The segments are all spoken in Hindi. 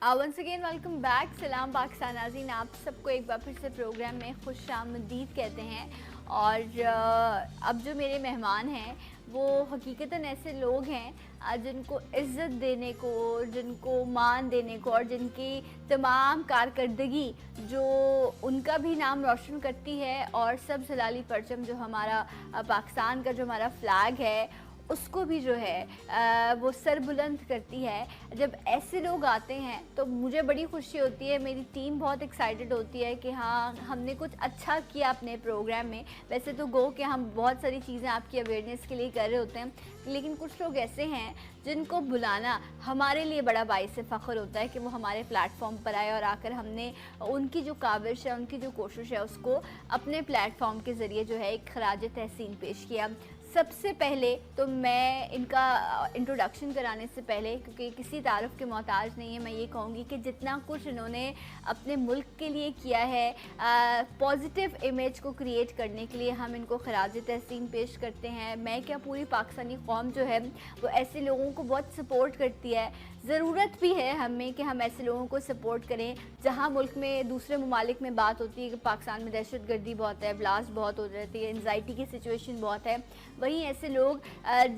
Once again welcome back. Salam Pakistan नाज़रीन, आप सबको एक बार फिर से प्रोग्राम में खुशामदीद कहते हैं। और अब जो मेरे मेहमान हैं वो हकीकतन ऐसे लोग हैं जिनको इज़्ज़त देने को, जिनको मान देने को और जिनकी तमाम कारकर्दगी जो उनका भी नाम रोशन करती है और सब जलाली परचम जो हमारा पाकिस्तान का जो हमारा फ़्लैग है उसको भी जो है वो सर बुलंद करती है। जब ऐसे लोग आते हैं तो मुझे बड़ी खुशी होती है, मेरी टीम बहुत एक्साइटेड होती है कि हाँ हमने कुछ अच्छा किया अपने प्रोग्राम में। वैसे तो गो कि हम बहुत सारी चीज़ें आपकी अवेयरनेस के लिए कर रहे होते हैं, लेकिन कुछ लोग ऐसे हैं जिनको बुलाना हमारे लिए बड़ा बाइस फ़ख्र होता है कि वो हमारे प्लेटफॉर्म पर आए और आकर हमने उनकी जो काविश है, उनकी जो कोशिश है उसको अपने प्लेटफॉर्म के ज़रिए जो है एक खराज तहसीन पेश किया। सबसे पहले तो मैं इनका इंट्रोडक्शन कराने से पहले, क्योंकि किसी तारीफ़ के मोहताज नहीं है, मैं ये कहूँगी कि जितना कुछ इन्होंने अपने मुल्क के लिए किया है पॉजिटिव इमेज को क्रिएट करने के लिए, हम इनको खराज तहसीन पेश करते हैं। मैं क्या पूरी पाकिस्तानी कौम जो है वो ऐसे लोगों को बहुत सपोर्ट करती है। ज़रूरत भी है हमें कि हम ऐसे लोगों को सपोर्ट करें। जहाँ मुल्क में दूसरे ममालिक में बात होती है कि पाकिस्तान में दहशत गर्दी बहुत है, ब्लास्ट बहुत हो जाती है, एंजाइटी की सिचुएशन बहुत है, वहीं ऐसे लोग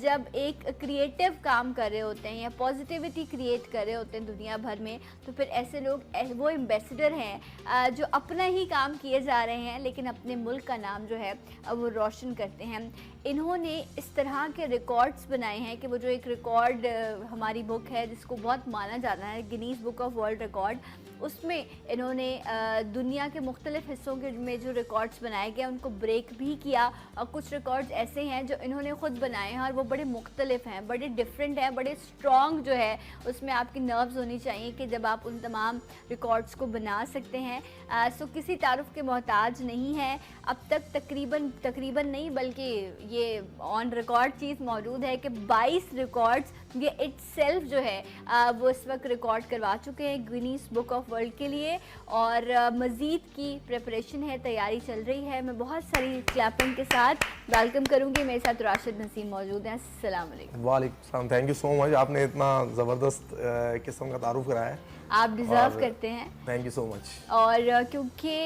जब एक क्रिएटिव काम कर रहे होते हैं या पॉजिटिविटी क्रिएट कर रहे होते हैं दुनिया भर में, तो फिर ऐसे लोग वो एम्बेसडर हैं जो अपना ही काम किए जा रहे हैं लेकिन अपने मुल्क का नाम जो है वो रोशन करते हैं। इन्होंने इस तरह के रिकॉर्ड्स बनाए हैं कि वो जो एक रिकॉर्ड हमारी बुक है जिसको बहुत माना जाता है, Guinness Book of World record, उसमें इन्होंने दुनिया के मुख्तलिफ़ हिस्सों के में जो रिकॉर्ड्स बनाए गए उनको ब्रेक भी किया। और कुछ रिकॉर्ड्स ऐसे हैं जो इन्होंने ख़ुद बनाए हैं और वो बड़े मुख्तलिफ हैं, बड़े डिफरेंट हैं, बड़े स्ट्रॉन्ग जो है उसमें आपकी नर्व्स होनी चाहिए कि जब आप उन तमाम रिकॉर्ड्स को बना सकते हैं। सो किसी तारुफ के मोहताज नहीं है। अब तक तकरीबन नहीं बल्कि ये ऑन रिकॉर्ड चीज़ मौजूद है कि 22 रिकॉर्ड्स ये इटसेल्फ जो है वो इस वक्त रिकॉर्ड करवा चुके हैं गिनीज बुक ऑफ वर्ल्ड के लिए। और मज़ीद की प्रिपरेशन है, तैयारी चल रही है। मैं बहुत सारी क्लैपिंग के साथ वेलकम करूंगी। मेरे साथ राशिद नसीम मौजूद हैं। अस्सलाम वालेकुम। वालेकुम सलाम। थैंक यू सो मच, आपने इतना ज़बरदस्त किस्म का तारुफ कराया है, आप डिज़र्व करते हैं। Thank you so much. और क्योंकि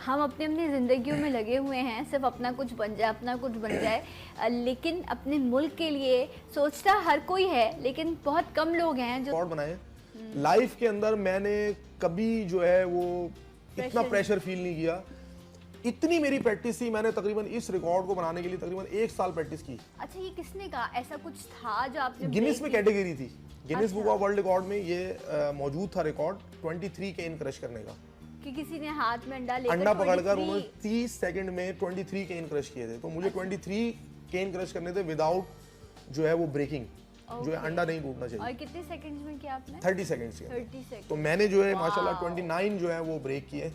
हम अपनी ज़िंदगियों में लगे हुए हैं, सिर्फ अपना कुछ बन जाए, अपना कुछ बन जाए, लेकिन अपने मुल्क के लिए सोचता हर कोई है, लेकिन बहुत कम लोग हैं जो रिकॉर्ड बनाए। लाइफ के अंदर मैंने कभी जो है वो इतना प्रेशर फील नहीं किया। इतनी मेरी प्रैक्टिस थी, मैंने तकरीबन इस रिकॉर्ड को बनाने के लिए तकरीबन 1 साल प्रैक्टिस की। अच्छा, ये किसने कहा? ऐसा कुछ था जो आपने गिनीज में कैटेगरी थी, Guinness Book of World record में ये मौजूद था रिकॉर्ड 23 केन क्रश करने का, कि किसी ने हाथ में अंडा पकड़कर उन्होंने 30 सेकंड में 23 केन क्रश किए थे। तो मुझे 23 केन क्रश करने थे विदाउट जो है वो ब्रेकिंग, जो है अंडा नहीं टूटना चाहिए। और कितने सेकंड्स में किया आपने? 30 सेकंड्स के। 30 सेकंड। तो मैंने जो है माशाल्लाह 29 जो है वो ब्रेक किए।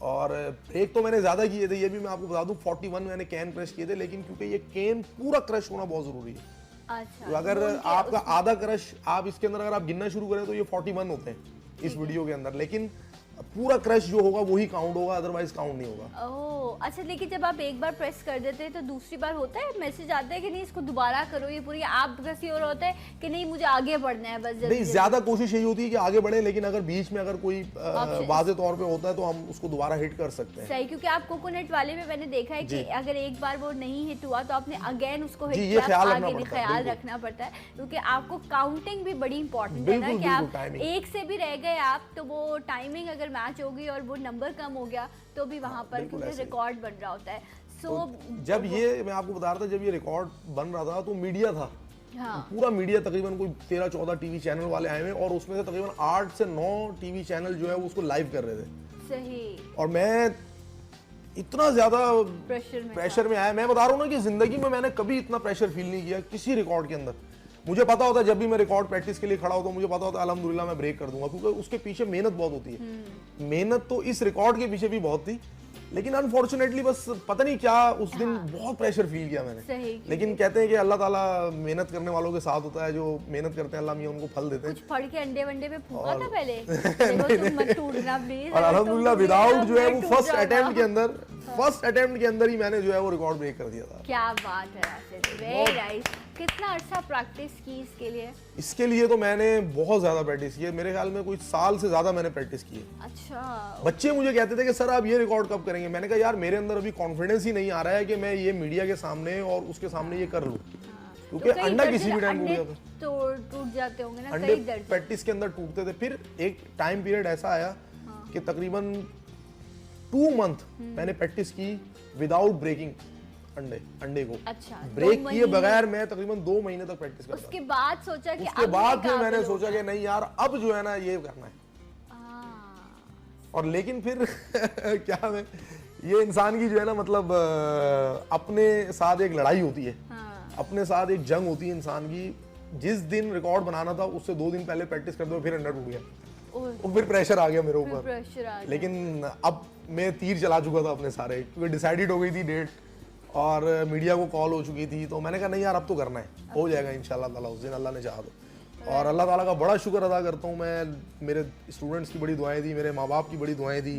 और ब्रेक तो मैंने ज़्यादा किए थे, ये भी मैं आपको बता दूं 41 मैंने कैन क्रश किए थे, लेकिन क्योंकि ये कैन पूरा क्रश होना बहुत ज़रूरी है। अच्छा, तो अगर आपका आधा क्रश आप इसके अंदर अगर आप गिनना शुरू करें तो ये 41 होते हैं इस वीडियो के अंदर, लेकिन पूरा क्रश जो होगा वही काउंट होगा, अदरवाइज काउंट नहीं होगा। ओह अच्छा, लेकिन जब आप एक बार प्रेस कर देते हैं तो दूसरी बार होता है मैसेज आता है कि नहीं इसको दोबारा करो, ये पूरी आप किसी और होता है कि नहीं मुझे आगे बढ़ना है बस जल्दी नहीं, ज्यादा कोशिश यही होती है कि आगे बढ़े, लेकिन अगर बीच में अगर कोई वाज़े तौर पे होता है तो हम उसको दोबारा हिट कर सकते हैं। सही, क्योंकि आप कोकोनट वाले में मैंने देखा है कि अगर एक बार वो नहीं हिट हुआ तो आपने अगेन उसको हिट किया, ख्याल रखना पड़ता है, क्योंकि आपको काउंटिंग भी बड़ी इंपॉर्टेंट है ना, कि आप एक से भी रह गए आप तो वो टाइमिंग अगर मैच होगी और वो नंबर कम हो गया तो भी वहां पर क्योंकि रिकॉर्ड बन रहा होता है। जब ये मैं आपको बता रहा था, जब ये रिकॉर्ड बन रहा था तो मीडिया था, पूरा मीडिया तकरीबन कोई 13-14 टीवी चैनल वाले आए हुए, और उसमें से तकरीबन 8 से 9 टीवी चैनल जो है वो उसको लाइव कर रहे थे। सही। और मैं इतना ज्यादा प्रेशर में आया, मैं बता रहा हूँ ना कि जिंदगी में मैंने कभी इतना प्रेशर फील नहीं किया किसी रिकॉर्ड के अंदर। मुझे पता होता है जब भी मैं रिकॉर्ड प्रैक्टिस के लिए खड़ा होता हूँ, मुझे पता होता है अल्हम्दुलिल्लाह मैं ब्रेक कर दूंगा, क्योंकि उसके पीछे मेहनत बहुत होती है। मेहनत तो इस रिकॉर्ड के पीछे भी बहुत थी, लेकिन अनफॉर्चुनेटली बस पता नहीं क्या उस दिन बहुत प्रेशर फील किया मैंने। लेकिन कहते हैं कि अल्लाह ताला मेहनत करने वालों के साथ होता है, जो मेहनत करते हैं अल्लाह मियां उनको फल देते हैं। कुछ फड़ के अंडे वंडे पे फूंका था पहले। देखो तुम मत टूटना प्लीज। और अल्हम्दुलिल्लाह विदाउट जो है वो फर्स्ट अटेम्प्ट के अंदर फर्स्ट अटेम्प्ट के अंदर ही मैंने जो है वो रिकॉर्ड ब्रेक कर दिया था। क्या बात है राशिद, वेरी नाइस। कितना अर्सा प्रैक्टिस की इसके लिए? इसके लिए तो मैंने बहुत ज्यादा प्रैक्टिस की है, मेरे ख्याल में कोई साल से ज्यादा मैंने प्रैक्टिस की है। अच्छा। बच्चे मुझे कहते थे कि सर आप ये रिकॉर्ड कब करेंगे, मैंने कहा यार मेरे अंदर अभी कॉन्फिडेंस ही नहीं आ रहा है कि मैं ये मीडिया के सामने और उसके सामने ये कर लूं, क्योंकि अंडा किसी भी टाइम टूट जाता है। टूट जाते होंगे ना अंडे कई दर्जन। प्रैक्टिस के अंदर टूटते थे। फिर एक टाइम पीरियड ऐसा आया कि तकरीबन 2 मंथ मैंने प्रैक्टिस की विदाउट ब्रेकिंग अंडे को। अच्छा, ब्रेक किए बगैर मैं तकरीबन 2 महीने तक प्रैक्टिस करता था। उसके बाद सोचा कि उसके बाद फिर मैंने सोचा कि नहीं यार अब जो है ना ये करना है। और लेकिन फिर क्या मैं ये इंसान की जो है ना मतलब अपने साथ एक लड़ाई होती है, अपने साथ एक जंग होती है इंसान की। जिस दिन रिकॉर्ड बनाना था उससे 2 दिन पहले प्रैक्टिस कर दो, फिर अंडा टूट गया और फिर प्रेशर आ गया मेरे ऊपर। लेकिन अब मैं तीर चला चुका था अपने सारे, क्योंकि डिसाइडेड हो गई थी डेट और मीडिया को कॉल हो चुकी थी, तो मैंने कहा नहीं यार अब तो करना है, हो जाएगा इंशाल्लाह ताला उस दिन, अल्लाह ने चाहा तो। और अल्लाह ताला का बड़ा शुक्र अदा करता हूँ मैं, मेरे स्टूडेंट्स की बड़ी दुआएं थी, मेरे माँ बाप की बड़ी दुआएं थी,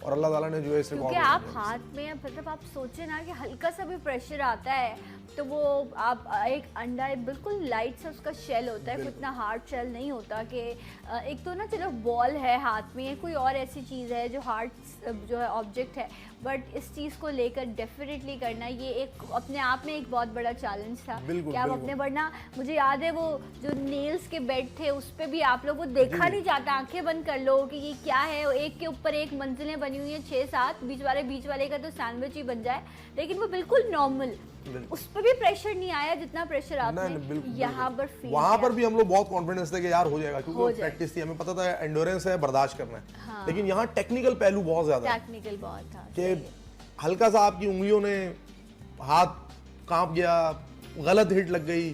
और अल्लाह ताला ने जो है इस रिकॉर्ड क्योंकि आप हाथ में मतलब आप सोचे ना कि हल्का सा भी प्रेशर आता है तो वो आप एक अंडा बिल्कुल लाइट सा उसका शेल होता है, इतना हार्ड शेल नहीं होता कि एक तो ना चलो बॉल है हाथ में, कोई और ऐसी चीज़ है जो हार्ड जो है ऑब्जेक्ट है, बट इस चीज़ को लेकर डेफिनेटली करना ये एक अपने आप में एक बहुत बड़ा चैलेंज था कि आप अपने, वरना मुझे याद है वो जो नेल्स के बेड थे उस पर भी आप लोग वो देखा नहीं जाता, आंखें बंद कर लो कि ये क्या है, एक के ऊपर एक मंजिलें बनी हुई हैं 6-7, बीच वाले का तो सैंडविच ही बन जाए, लेकिन वो बिल्कुल नॉर्मल, उस पर भी प्रेशर नहीं आया जितना प्रेशर आपने यहाँ पर फील। वहाँ पर भी हम लोग बहुत कॉन्फिडेंस थे कि यार हो जाएगा, क्योंकि प्रैक्टिस थी, हमें पता था एंडोरेंस है, बर्दाश्त करना है। हाँ। लेकिन यहाँ टेक्निकल पहलू बहुत ज्यादा, टेक्निकल बहुत था कि हल्का सा आपकी उंगलियों ने हाथ कांप गया, गलत हिट लग गई,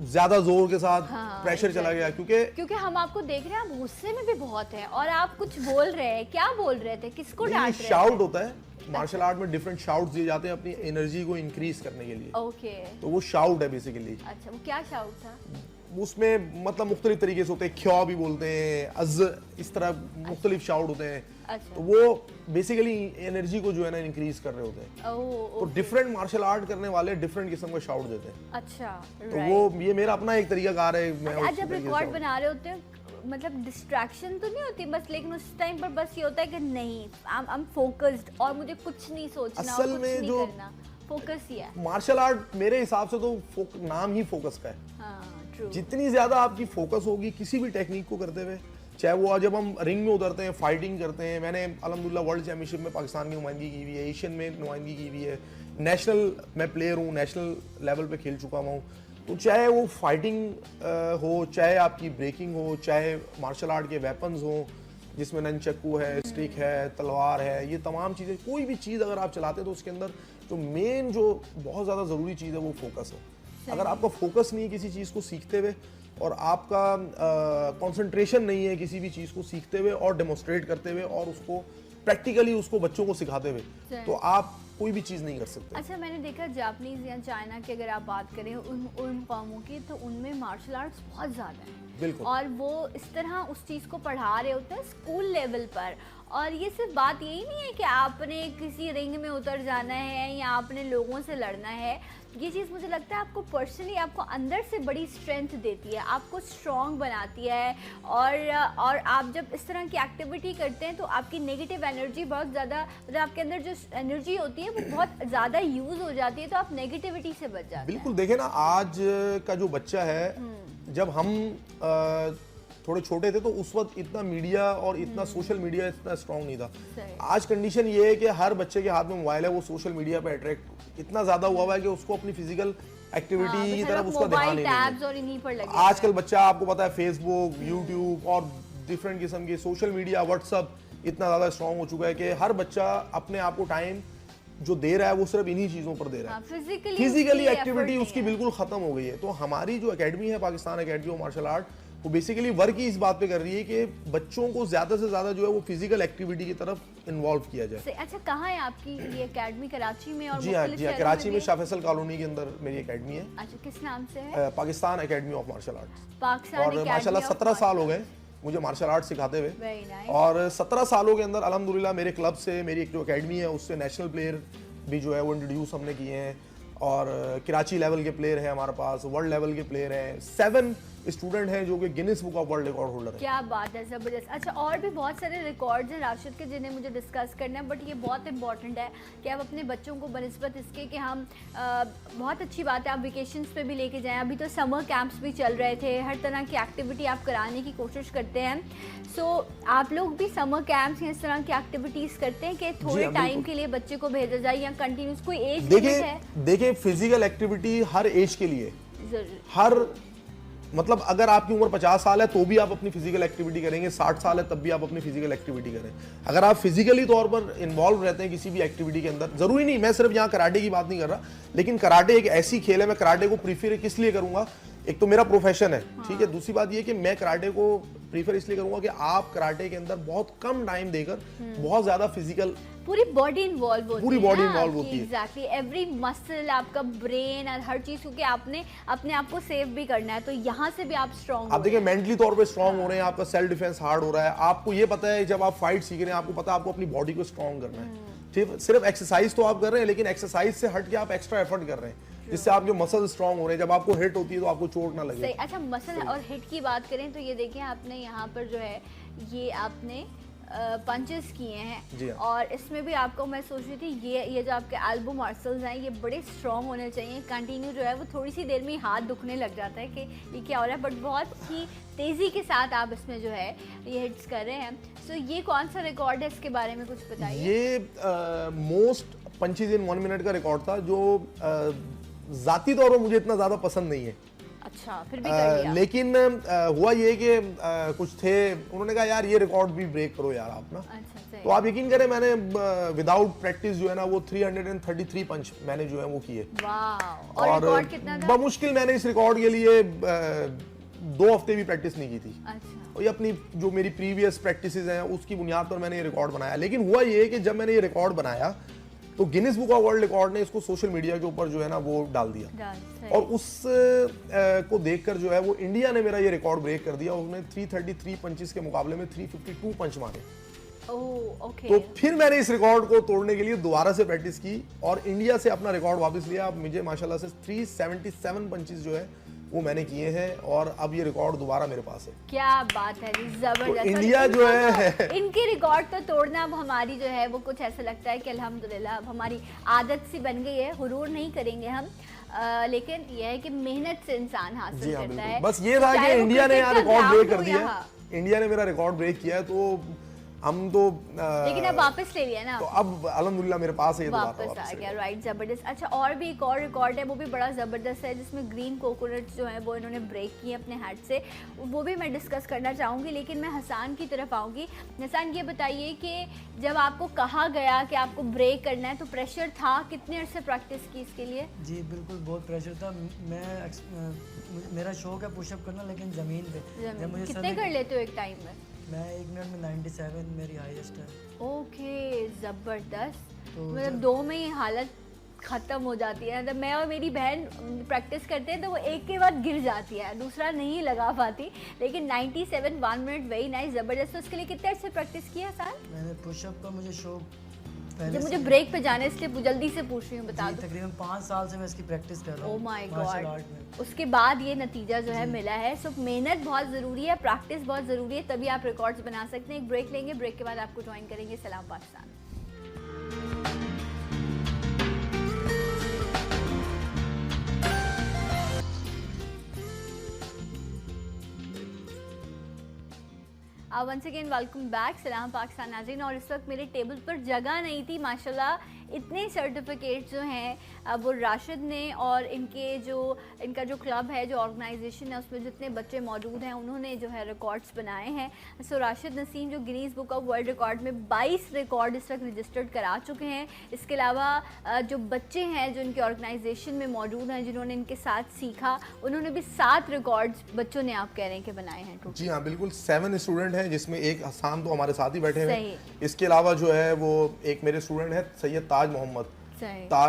ज्यादा जोर के साथ प्रेशर चला गया, क्योंकि हम आपको देख रहे हैं आप गुस्से में भी बहुत हैं और आप कुछ बोल रहे हैं, क्या बोल रहे थे, किसको डांट रहे थे? शाउट होता है मार्शल आर्ट में, डिफरेंट शाउट्स दिए जाते हैं अपनी एनर्जी को इंक्रीज करने के लिए। ओके। तो वो शाउट है बेसिकली। अच्छा, वो क्या शाउट था? उसमें मतलब मुख्तलिफ तरीके से होते हैं, ख्या भी बोलते हैं, अज़, इस तरह मुख्तलिफ शाउट होते हैं। अच्छा। तो वो बेसिकली एनर्जी को जो है ना इंक्रीज कर रहे होते हैं। तो डिफरेंट मार्शल आर्ट करने वाले डिफरेंट किस्म का शाउट देते हैं। अच्छा, तो वो ये मेरा अपना एक तरीकाकार है। मैं जब रिकॉर्ड बना रहे होते हैं मतलब डिस्ट्रैक्शन तो नहीं होती बस, लेकिन उस टाइम पर बस ये होता है कि नहीं आई एम फोकस्ड और मुझे कुछ नहीं सोचना, असल में जो फोकस ही है मार्शल आर्ट मेरे हिसाब से तो नाम ही फोकस का है। हाँ, जितनी ज्यादा आपकी फोकस होगी किसी भी टेक्निक को करते हुए, चाहे वो जब हम रिंग में उतरते हैं, फाइटिंग करते हैं, मैंने अल्हम्दुलिल्लाह वर्ल्ड चैंपियनशिप में पाकिस्तान की नुमाइंदगी की हुई है, एशियन में नुमाइंदगी की हुई है, नेशनल मैं प्लेयर हूँ, नेशनल लेवल पे खेल चुका हूँ। तो चाहे वो फाइटिंग हो, चाहे आपकी ब्रेकिंग हो, चाहे मार्शल आर्ट के वेपन्स हो जिसमें ननचक्कू है, स्टिक है, तलवार है, ये तमाम चीज़ें, कोई भी चीज़ अगर आप चलाते हैं तो उसके अंदर जो मेन जो बहुत ज़्यादा ज़रूरी चीज़ है वो फोकस है। अगर आपका फोकस नहीं है किसी चीज़ को सीखते हुए और आपका कंसंट्रेशन नहीं है किसी भी चीज़ को सीखते हुए और डेमोस्ट्रेट करते हुए और उसको प्रैक्टिकली उसको बच्चों को सिखाते हुए, तो आप कोई भी चीज़ नहीं कर सकते। अच्छा, मैंने देखा जापानीज या चाइना की अगर आप बात करें उन कौमों की, तो उनमें मार्शल आर्ट्स बहुत ज़्यादा है। बिल्कुल। और वो इस तरह उस चीज़ को पढ़ा रहे होते हैं स्कूल लेवल पर, और ये सिर्फ बात यही नहीं है कि आपने किसी रिंग में उतर जाना है या आपने लोगों से लड़ना है। ये चीज़ मुझे लगता है आपको पर्सनली, आपको अंदर से बड़ी स्ट्रेंथ देती है, आपको स्ट्रॉन्ग बनाती है, और आप जब इस तरह की एक्टिविटी करते हैं तो आपकी नेगेटिव एनर्जी बहुत ज़्यादा, मतलब आपके अंदर जो एनर्जी होती है वो बहुत ज़्यादा यूज़ हो जाती है, तो आप नेगेटिविटी से बच जाते हैं। बिल्कुल, देखें ना आज का जो बच्चा है, जब हम थोड़े छोटे थे तो उस वक्त इतना मीडिया और इतना सोशल मीडिया इतना स्ट्रांग नहीं था। आज कंडीशन ये है कि हर बच्चे के हाथ में मोबाइल है, वो सोशल मीडिया पे अट्रैक्ट इतना ज्यादा हुआ है कि उसको अपनी फिजिकल एक्टिविटी की तरफ उसका ध्यान नहीं है। आजकल बच्चा, आपको पता है, फेसबुक, यूट्यूब और डिफरेंट किस्म के सोशल मीडिया, व्हाट्सएप इतना ज्यादा स्ट्रांग हो चुका है कि हर बच्चा अपने आप को टाइम जो दे रहा है वो सिर्फ इन्हीं चीजों पर दे रहा है। फिजिकली एक्टिविटी उसकी बिल्कुल खत्म हो गई है। तो हमारी जो एकेडमी है, Pakistan Academy of Martial Art, वो बेसिकली वर्क ही इस बात पे कर रही है कि बच्चों को ज्यादा से ज्यादा जो है वो फिजिकल एक्टिविटी की तरफ इन्वॉल्व किया जाए। अच्छा, कहाँ है आपकी ये एकेडमी? कराची में? और जी हाँ, कराची में शाह फैसल कॉलोनी के अंदर मेरी एकेडमी है। अच्छा, किस नाम से है? Pakistan Academy of Martial Arts. Pakistan और माशाल्लाह 17 साल हो गए मुझे मार्शल आर्ट सिखाते हुए। Very nice. और 17 सालों के अंदर अल्हम्दुलिल्लाह मेरे क्लब से, मेरी एक जो एकेडमी है उससे नेशनल प्लेयर भी जो है वो इंट्रोड्यूस हमने किए हैं, और कराची लेवल के प्लेयर हैं हमारे पास, वर्ल्ड लेवल के प्लेयर हैं, 7 स्टूडेंट हैं जो कि Guinness Book of World record holder हैं। क्या बात है, ज़बरदस्त। अच्छा, और भी बहुत सारे रिकॉर्ड्स हैं राशिद के जिन्हें मुझे डिस्कस करना है, बट ये बहुत इंपॉर्टेंट है कि आप अपने बच्चों को बनिस्बत इसके कि हम बहुत अच्छी बात है आप वेकेशंस पे भी लेके जाएं। अभी तो समर कैंप्स भी चल रहे थे, हर तरह की एक्टिविटी आप कराने की कोशिश करते हैं। सो आप लोग भी समर कैंप्स या इस तरह की एक्टिविटीज़ करते हैं कि थोड़े टाइम के लिए बच्चे को भेजा जाए या कंटिन्यूस कोई एज लिमिट है? देखिए फिजिकल एक्टिविटी हर एज के लिए, जरूर, मतलब अगर आपकी उम्र 50 साल है तो भी आप अपनी फिजिकल एक्टिविटी करेंगे, 60 साल है तब भी आप अपनी फिजिकल एक्टिविटी करें। अगर आप फिजिकली तौर पर इन्वॉल्व रहते हैं किसी भी एक्टिविटी के अंदर, जरूरी नहीं, मैं सिर्फ यहाँ कराटे की बात नहीं कर रहा, लेकिन कराटे एक ऐसी खेल है, मैं कराटे को प्रीफर किस लिए करूंगा, एक तो मेरा प्रोफेशन है, ठीक है, दूसरी बात ये कि मैं कराटे को प्रीफर इसलिए करूंगा कि आप कराटे के अंदर बहुत कम टाइम देकर बहुत ज्यादा फिजिकल पूरी बॉडी इन्वॉल्व होती है, पूरी बॉडी इन्वॉल्व होती है, एग्जैक्टली एवरी मसल, आपका ब्रेन और हर चीज, क्योंकि आपने अपने आप को सेव भी करना है, तो यहाँ से भी आप स्ट्रॉन्ग, आप देखिए मेंटली तौर पे स्ट्रॉन्ग हो रहे हैं, आपका सेल्फ डिफेंस हार्ड हो रहा है, आपको ये पता है जब आप फाइट सीख रहे हैं आपको पता है आपको अपनी बॉडी को स्ट्रॉन्ग करना है, ठीक, सिर्फ एक्सरसाइज तो आप कर रहे हैं लेकिन एक्सरसाइज से हट के आप एक्स्ट्रा एफर्ट कर रहे हैं जिससे आपके मसल स्ट्रॉन्ग हो रहे हैं, जब आपको हिट होती है तो आपको चोट ना लगे। अच्छा, मसल और हिट की बात करें तो ये देखिए आपने यहाँ पर जो है ये आपने पंचेस किए हैं, और इसमें भी आपको मैं सोच रही थी ये जो आपके एल्बो मसल्स हैं ये बड़े स्ट्रॉन्ग होने चाहिए। कंटिन्यू जो है वो थोड़ी सी देर में हाथ दुखने लग जाता है कि ये क्या हो रहा है, बट बहुत ही तेज़ी के साथ आप इसमें जो है ये हिट्स कर रहे हैं। सो ये कौन सा रिकॉर्ड है, इसके बारे में कुछ बताइए। ये मोस्ट पंचेस इन 1 मिनट का रिकॉर्ड था जो जाती तौर पर मुझे इतना ज़्यादा पसंद नहीं है। अच्छा, फिर भी कर लिया। लेकिन हुआ ये कि कुछ थे, उन्होंने कहा यार ये रिकॉर्ड भी ब्रेक करो यार आप ना। अच्छा, तो आप यकीन करें मैंने विदाउट प्रैक्टिस जो है ना वो 333 पंच मैंने जो है वो किए। वाह, और रिकॉर्ड कितना था? बमुश्किल मैंने इस रिकॉर्ड के लिए 2 हफ्ते भी प्रैक्टिस नहीं की थी। अच्छा। और ये अपनी जो मेरी प्रीवियस प्रैक्टिसेस हैं उसकी बुनियाद पर मैंने ये रिकॉर्ड बनाया। लेकिन हुआ ये कि जब मैंने ये रिकॉर्ड बनाया तो Guinness Book of World record ने इसको सोशल मीडिया के ऊपर जो है ना वो डाल दिया, और उस को देखकर जो है वो इंडिया ने मेरा ये रिकॉर्ड ब्रेक कर दिया। उसने 333 पंचेस के मुकाबले में 352 पंच मारे। ओके। तो फिर मैंने इस रिकॉर्ड को तोड़ने के लिए दोबारा से प्रैक्टिस की और इंडिया से अपना रिकॉर्ड वापस लिया। अब मुझे माशाल्लाह से 377 पंचेस जो है वो मैंने किए हैं, और अब ये रिकॉर्ड दोबारा मेरे पास है। क्या बात है, जबरदस्त। तो इंडिया जो है इनके रिकॉर्ड तो तोड़ना अब हमारी जो है वो कुछ ऐसा लगता है कि अल्हम्दुलिल्लाह अब हमारी आदत सी बन गई है। हुरूर नहीं करेंगे हम, लेकिन यह है कि मेहनत से इंसान हासिल करता है। बस ये था कि इंडिया ने यहाँ रिकॉर्ड ब्रेक कर दिया, इंडिया ने मेरा रिकॉर्ड ब्रेक किया है, तो हम तो लेकिन अब वापस ले लिया ना, तो अब अल्हम्दुलिल्लाह मेरे पास है ये वापस आ गया। राइट, जबरदस्त। अच्छा, और भी एक और रिकॉर्ड है वो भी बड़ा ज़बरदस्त है जिसमें ग्रीन कोकोनट्स जो है वो इन्होंने ब्रेक किए अपने हैट से, वो भी मैं डिस्कस करना चाहूँगी। लेकिन मैं हसान की तरफ आऊँगी। हसान, ये बताइए कि जब आपको कहा गया कि आपको ब्रेक करना है तो प्रेशर था, कितने अर्से प्रैक्टिस की इसके लिए? जी बिल्कुल, बहुत प्रेशर था। मेरा शौक है पुशअप करना, लेकिन ज़मीन पे कितने कर लेते हो एक टाइम में? मैं 1 मिनट में 97 मेरी हाईएस्ट है। ओके, ज़बरदस्त। तो मतलब 2 में ही हालत ख़त्म हो जाती है। मतलब मैं और मेरी बहन प्रैक्टिस करते हैं तो वो एक के बाद गिर जाती है, दूसरा नहीं लगा पाती। लेकिन 97 1 मिनट, वेरी नाइस, ज़बरदस्त। तो उसके लिए कितने अर्से प्रैक्टिस किया साल? मैंने पुशअप का मुझे शौक जब मुझे ब्रेक पे जाने इसलिए जल्दी से पूछ रही हूँ, बता दो। तकरीबन 5 साल से मैं इसकी प्रैक्टिस कर रहा हूँ। Oh my God. उसके बाद ये नतीजा जो है मिला है। सो मेहनत बहुत ज़रूरी है, प्रैक्टिस बहुत ज़रूरी है, तभी आप रिकॉर्ड्स बना सकते हैं। एक ब्रेक लेंगे, ब्रेक के बाद आपको ज्वाइन करेंगे Salam Pakistan. Once again welcome back, Salam Pakistan नाज़रीन। और इस वक्त मेरे टेबल पर जगह नहीं थी, माशाल्लाह इतने सर्टिफिकेट जो हैं वो राशिद ने और इनका जो क्लब है, जो ऑर्गेनाइजेशन है, उसमें जितने बच्चे मौजूद हैं उन्होंने जो है रिकॉर्ड्स बनाए हैं। सो राशिद नसीम जो Guinness book of World record में 22 रिकॉर्ड इस वक्त रजिस्टर्ड करा चुके हैं। इसके अलावा जो बच्चे हैं जो इनके ऑर्गेनाइजेशन में मौजूद हैं, जिन्होंने इनके साथ सीखा, उन्होंने भी 7 रिकॉर्ड्स बच्चों ने, आप कह रहे हैं कि बनाए हैं। जी हाँ बिल्कुल, 7 स्टूडेंट हैं जिसमें एक हसान तो हमारे साथ ही बैठे हैं। इसके अलावा जो है वो एक मेरे स्टूडेंट है सैयद ताज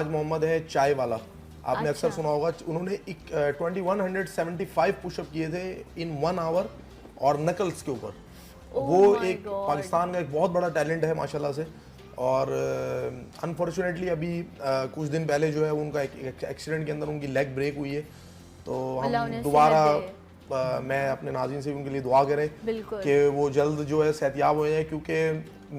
मोहम्मद है, चाय वाला, आपने अक्सर सुना होगा। उन्होंने 2175 पुशअप किए थे इन 1 आवर, और नकल्स के ऊपर। Oh वो my एक God. पाकिस्तान का एक बहुत बड़ा टैलेंट है माशाल्लाह से। और अनफॉर्चुनेटली अभी कुछ दिन पहले जो है उनका एक एक्सीडेंट के अंदर उनकी लेग ब्रेक हुई है। तो अल्लाह हम उन्हें दोबारा सेहत दे। मैं अपने नाज़रीन से उनके लिए दुआ करें बिल्कुल। कि वो जल्द जो है सेहतयाब हो जाए, क्योंकि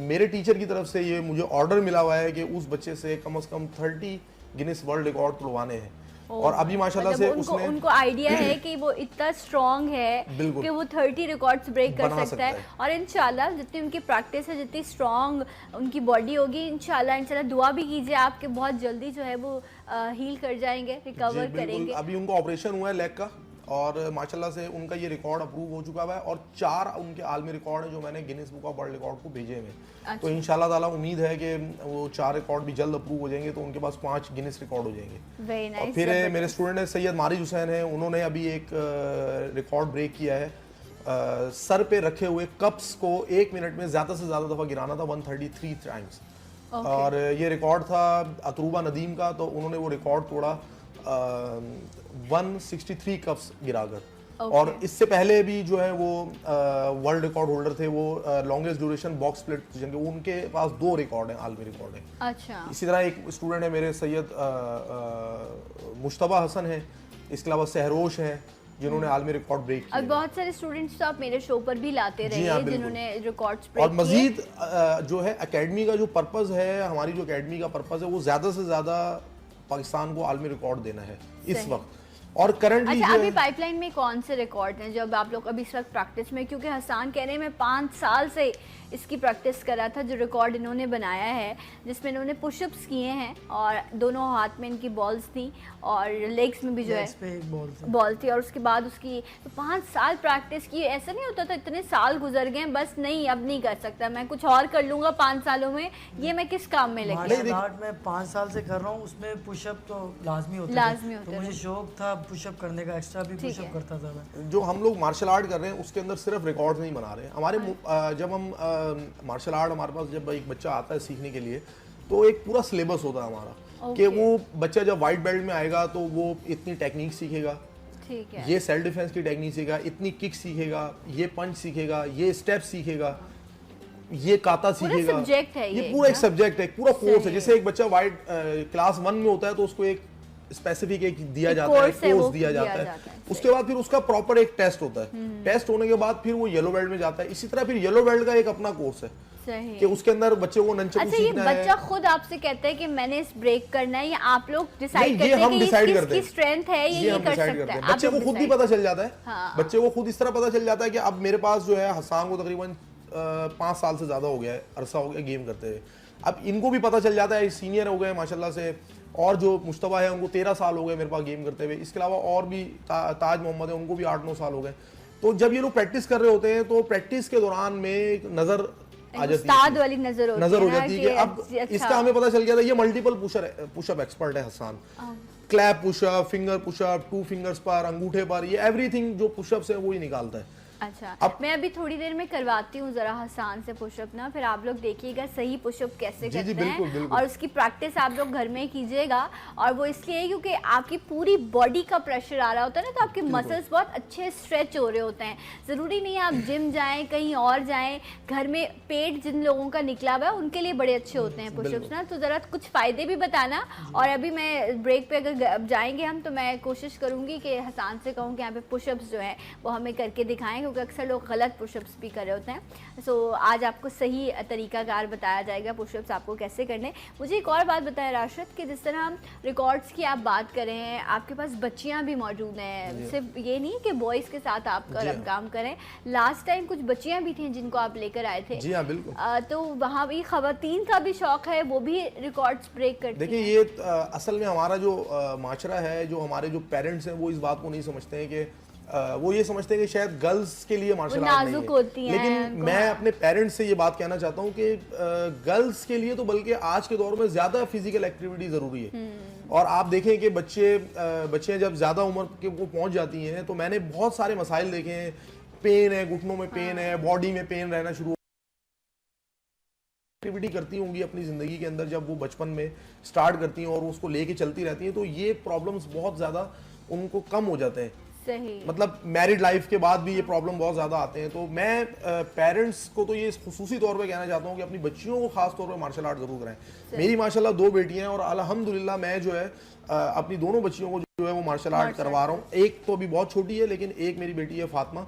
मेरे टीचर की तरफ से ये मुझे ऑर्डर मिला हुआ है कि उस बच्चे से कम से कम 30 गिनीज वर्ल्ड रिकॉर्ड तुड़वाने हैं। और अभी माशाल्लाह से उसने उनको आइडिया है कि वो इतना स्ट्रांग है बिल्कुल। कि वो 30 रिकॉर्ड्स ब्रेक कर बना सकता है। सकता है। और इंशाल्लाह जितनी उनकी प्रैक्टिस है, जितनी स्ट्रांग उनकी बॉडी होगी, इंशाल्लाह दुआ भी कीजिए आपके बहुत जल्दी जो है वो हील कर जाएंगे, रिकवर जी, बिल्कुल। करेंगे। अभी उनको ऑपरेशन हुआ है लेग का, और माशाल्लाह से उनका ये रिकॉर्ड अप्रूव हो चुका हुआ है, और 4 उनके आलमी रिकॉर्ड है जो मैंने Guinness Book of World record को भेजे हुए। अच्छा। तो इंशाल्लाह ताला उम्मीद है कि वो 4 रिकॉर्ड भी जल्द अप्रूव हो जाएंगे, तो उनके पास 5 गिनीज रिकॉर्ड हो जाएंगे। वेरी और नाइस। फिर मेरे स्टूडेंट है सैयद मारिज हुसैन है, उन्होंने अभी एक रिकॉर्ड ब्रेक किया है। सर पे रखे हुए कप्स को 1 मिनट में ज़्यादा से ज़्यादा दफ़ा गिराना था, 133 टाइम्स। और ये रिकॉर्ड था अतरूबा नदीम का, तो उन्होंने वो रिकॉर्ड तोड़ा 163 कप्स गिराकर। और इससे पहले भी जो है वो वर्ल्ड रिकॉर्ड होल्डर थे, वो longest duration box split position के, उनके पास 2 रिकॉर्ड हैं, आलमी रिकॉर्ड हैं। अच्छा। इसी तरह एक स्टूडेंट है मेरे सैयद मुश्तबा हसन है, इसके अलावा सहरोश हैं जिन्होंने आलमी रिकॉर्ड ब्रेक किया। और बहुत सारे स्टूडेंट्स तो आप मेरे शो पर भी लाते जी रहे हाँ, हैं बिल्कुल। जिन्होंने रिकॉर्ड्स ब्रेक और मजीद जो है एकेडमी का जो पर्पस है, हमारी जो एकेडमी का पर्पस है, वो ज़्यादा से ज़्यादा पाकिस्तान को आलमी रिकॉर्ड देना है इस वक्त। और करंटली अच्छा, जो अभी है पाइपलाइन में कौन से रिकॉर्ड हैं जब आप लोग अभी इस वक्त प्रैक्टिस में? क्योंकि हसान कह रहे हैं मैं 5 साल से इसकी प्रैक्टिस कर रहा था, जो रिकॉर्ड इन्होंने बनाया है जिसमें इन्होंने पुशअप्स किए हैं और दोनों हाथ में इनकी बॉल्स थी और लेग्स में भी जो है लेग्स पे एक बॉल थी, और उसके बाद उसकी तो 5 साल प्रैक्टिस की। ऐसा नहीं होता था इतने साल गुजर गए बस नहीं अब नहीं कर सकता, मैं कुछ और कर लूँगा 5 सालों में, ये मैं किस काम में लगी? मार्शल आर्ट में 5 साल से कर रहा हूँ, उसमें पुशअप तो लाजमी होते लाजमी थे। होते तो मुझे थे। शौक था पुशअप करने का, एक्स्ट्रा भी ठीक पुशअप है। करता था मैं। जो हम लोग मार्शल आर्ट कर रहे हैं उसके अंदर सिर्फ रिकॉर्ड नहीं बना रहे हैं हमारे। जब हम मार्शल आर्ट, हमारे पास जब एक बच्चा आता है सीखने के लिए, तो एक पूरा सिलेबस होता है हमारा कि वो बच्चा जब वाइट बेल्ट में आएगा तो वो इतनी टेक्निक सीखेगा, ठीक है, ये सेल्फ डिफेंस की टेक्निक सीखेगा, इतनी किक सीखेगा, ये पंच सीखेगा, ये स्टेप सीखेगा, ये काता सीखेगा। सब्जेक्ट है ये पूरा एक सब्जेक्ट है, पूरा कोर्स है। जैसे एक बच्चा वाइट क्लास 1 में होता है तो उसको एक स्पेसिफिक एक दिया जाता है, कोर्स दिया जाता है। उसके बाद फिर उसका प्रॉपर एक टेस्ट होता है, टेस्ट होने के बाद फिर वो येलो बेल्ट में जाता है। इसी तरह फिर येलो बेल्ट का एक अपना कोर्स है सही। कि उसके अंदर बच्चे को नंचकू अच्छा, ये सीखना है। बच्चा खुद आपसे कहता है कि मैंने इस ब्रेक करना है, या आप लोग डिसाइड नहीं, करते ये हैं हम कि डिसाइड करते इसकी हैं, स्ट्रेंथ है, ये हम कर डिसाइड सकता करते है? हैं। बच्चे को खुद ही पता चल जाता है। हाँ। बच्चे को खुद इस तरह पता चल जाता है कि अब मेरे पास जो है हसान को तकरीबन 5 साल से ज्यादा हो गया है, अरसा हो गया गेम करते हुए। अब इनको भी पता चल जाता है, सीनियर हो गए माशाल्लाह से। और जो मुश्तबा है उनको 13 साल हो गए मेरे पास गेम करते हुए। इसके अलावा और भी ताज मोहम्मद है, उनको भी 8-9 साल हो गए। तो जब ये लोग प्रैक्टिस कर रहे होते हैं तो प्रैक्टिस के दौरान में एक नजर आ जाती उस्ताद वाली नजर हो होती जाती है कि अब इसका हमें पता चल गया था ये मल्टीपल पुशअप एक्सपर्ट है Hasan. Clap pushup, finger pushup, 2 fingers पर, अंगूठे पर, ये एवरीथिंग जो पुशअप्स है वो ही निकालता है। अच्छा, मैं अभी थोड़ी देर में करवाती हूँ जरा हसान से पुशअप ना, फिर आप लोग देखिएगा सही पुशअप कैसे जी, करते बिल्कुल, हैं। बिल्कुल। और उसकी प्रैक्टिस आप लोग घर में कीजिएगा। और वो इसलिए क्योंकि आपकी पूरी बॉडी का प्रेशर आ रहा होता है ना, तो आपके मसल्स बहुत अच्छे स्ट्रेच हो रहे होते हैं। ज़रूरी नहीं है आप जिम जाएं, कहीं और जाएं, घर में पेट जिन लोगों का निकला हुआ है उनके लिए बड़े अच्छे होते हैं पुशअप्स ना। तो ज़रा कुछ फ़ायदे भी बताना। और अभी मैं ब्रेक पे अगर जाएंगे हम तो मैं कोशिश करूँगी कि हसान से कहूँ कि यहाँ पे पुशअप्स जो है वो हमें करके दिखाएं, क्योंकि अक्सर लोग गलत पुशअप्स भी कर रहे होते हैं। सो आज आपको सही तरीकाकार बताया जाएगा पुशअप्स आपको कैसे करने। मुझे एक और बात बताएं राशिद कि जिस तरह हम रिकॉर्ड्स की आप बात कर रहे हैं, आपके पास बच्चियां भी मौजूद हैं, सिर्फ ये नहीं कि बॉयज़ के साथ आप काम करें। लास्ट टाइम कुछ बच्चियां भी थी जिनको आप लेकर आए थे। जी हाँ, बिल्कुल। तो वहाँ भी खवातीन का भी शौक है, वो भी रिकॉर्ड्स ब्रेक करती हैं। देखिए ये असल में हमारा जो माशरा है, जो हमारे जो पेरेंट्स हैं, वो इस बात को नहीं समझते हैं कि वो ये समझते हैं कि शायद गर्ल्स के लिए मार्शल आर्ट नहीं है। लेकिन मैं अपने पेरेंट्स से ये बात कहना चाहता हूँ कि गर्ल्स के लिए तो बल्कि आज के दौर में ज़्यादा फिजिकल एक्टिविटी ज़रूरी है। और आप देखें कि बच्चे जब ज़्यादा उम्र के वो पहुँच जाती हैं तो मैंने बहुत सारे मसाइल देखे हैं। पेन है, घुटनों में पेन है, बॉडी में पेन रहना शुरू, एक्टिविटी करती होंगी अपनी ज़िंदगी के अंदर जब वो बचपन में स्टार्ट करती हैं और उसको लेके चलती रहती हैं, तो ये प्रॉब्लम्स बहुत ज़्यादा उनको कम हो जाते हैं। सही। मतलब मैरिड लाइफ के बाद भी ये प्रॉब्लम बहुत ज्यादा आते हैं। तो मैं पेरेंट्स को तो ये खुसूसी तौर पे कहना चाहता हूँ कि अपनी बच्चियों को खास तौर पे मार्शल आर्ट जरूर कराएं। मेरी माशाल्लाह 2 बेटियां हैं और अल्हम्दुलिल्लाह मैं जो है अपनी दोनों बच्चियों को जो है वो मार्शल आर्ट करवा रहा हूँ। एक तो अभी बहुत छोटी है, लेकिन एक मेरी बेटी है फातिमा,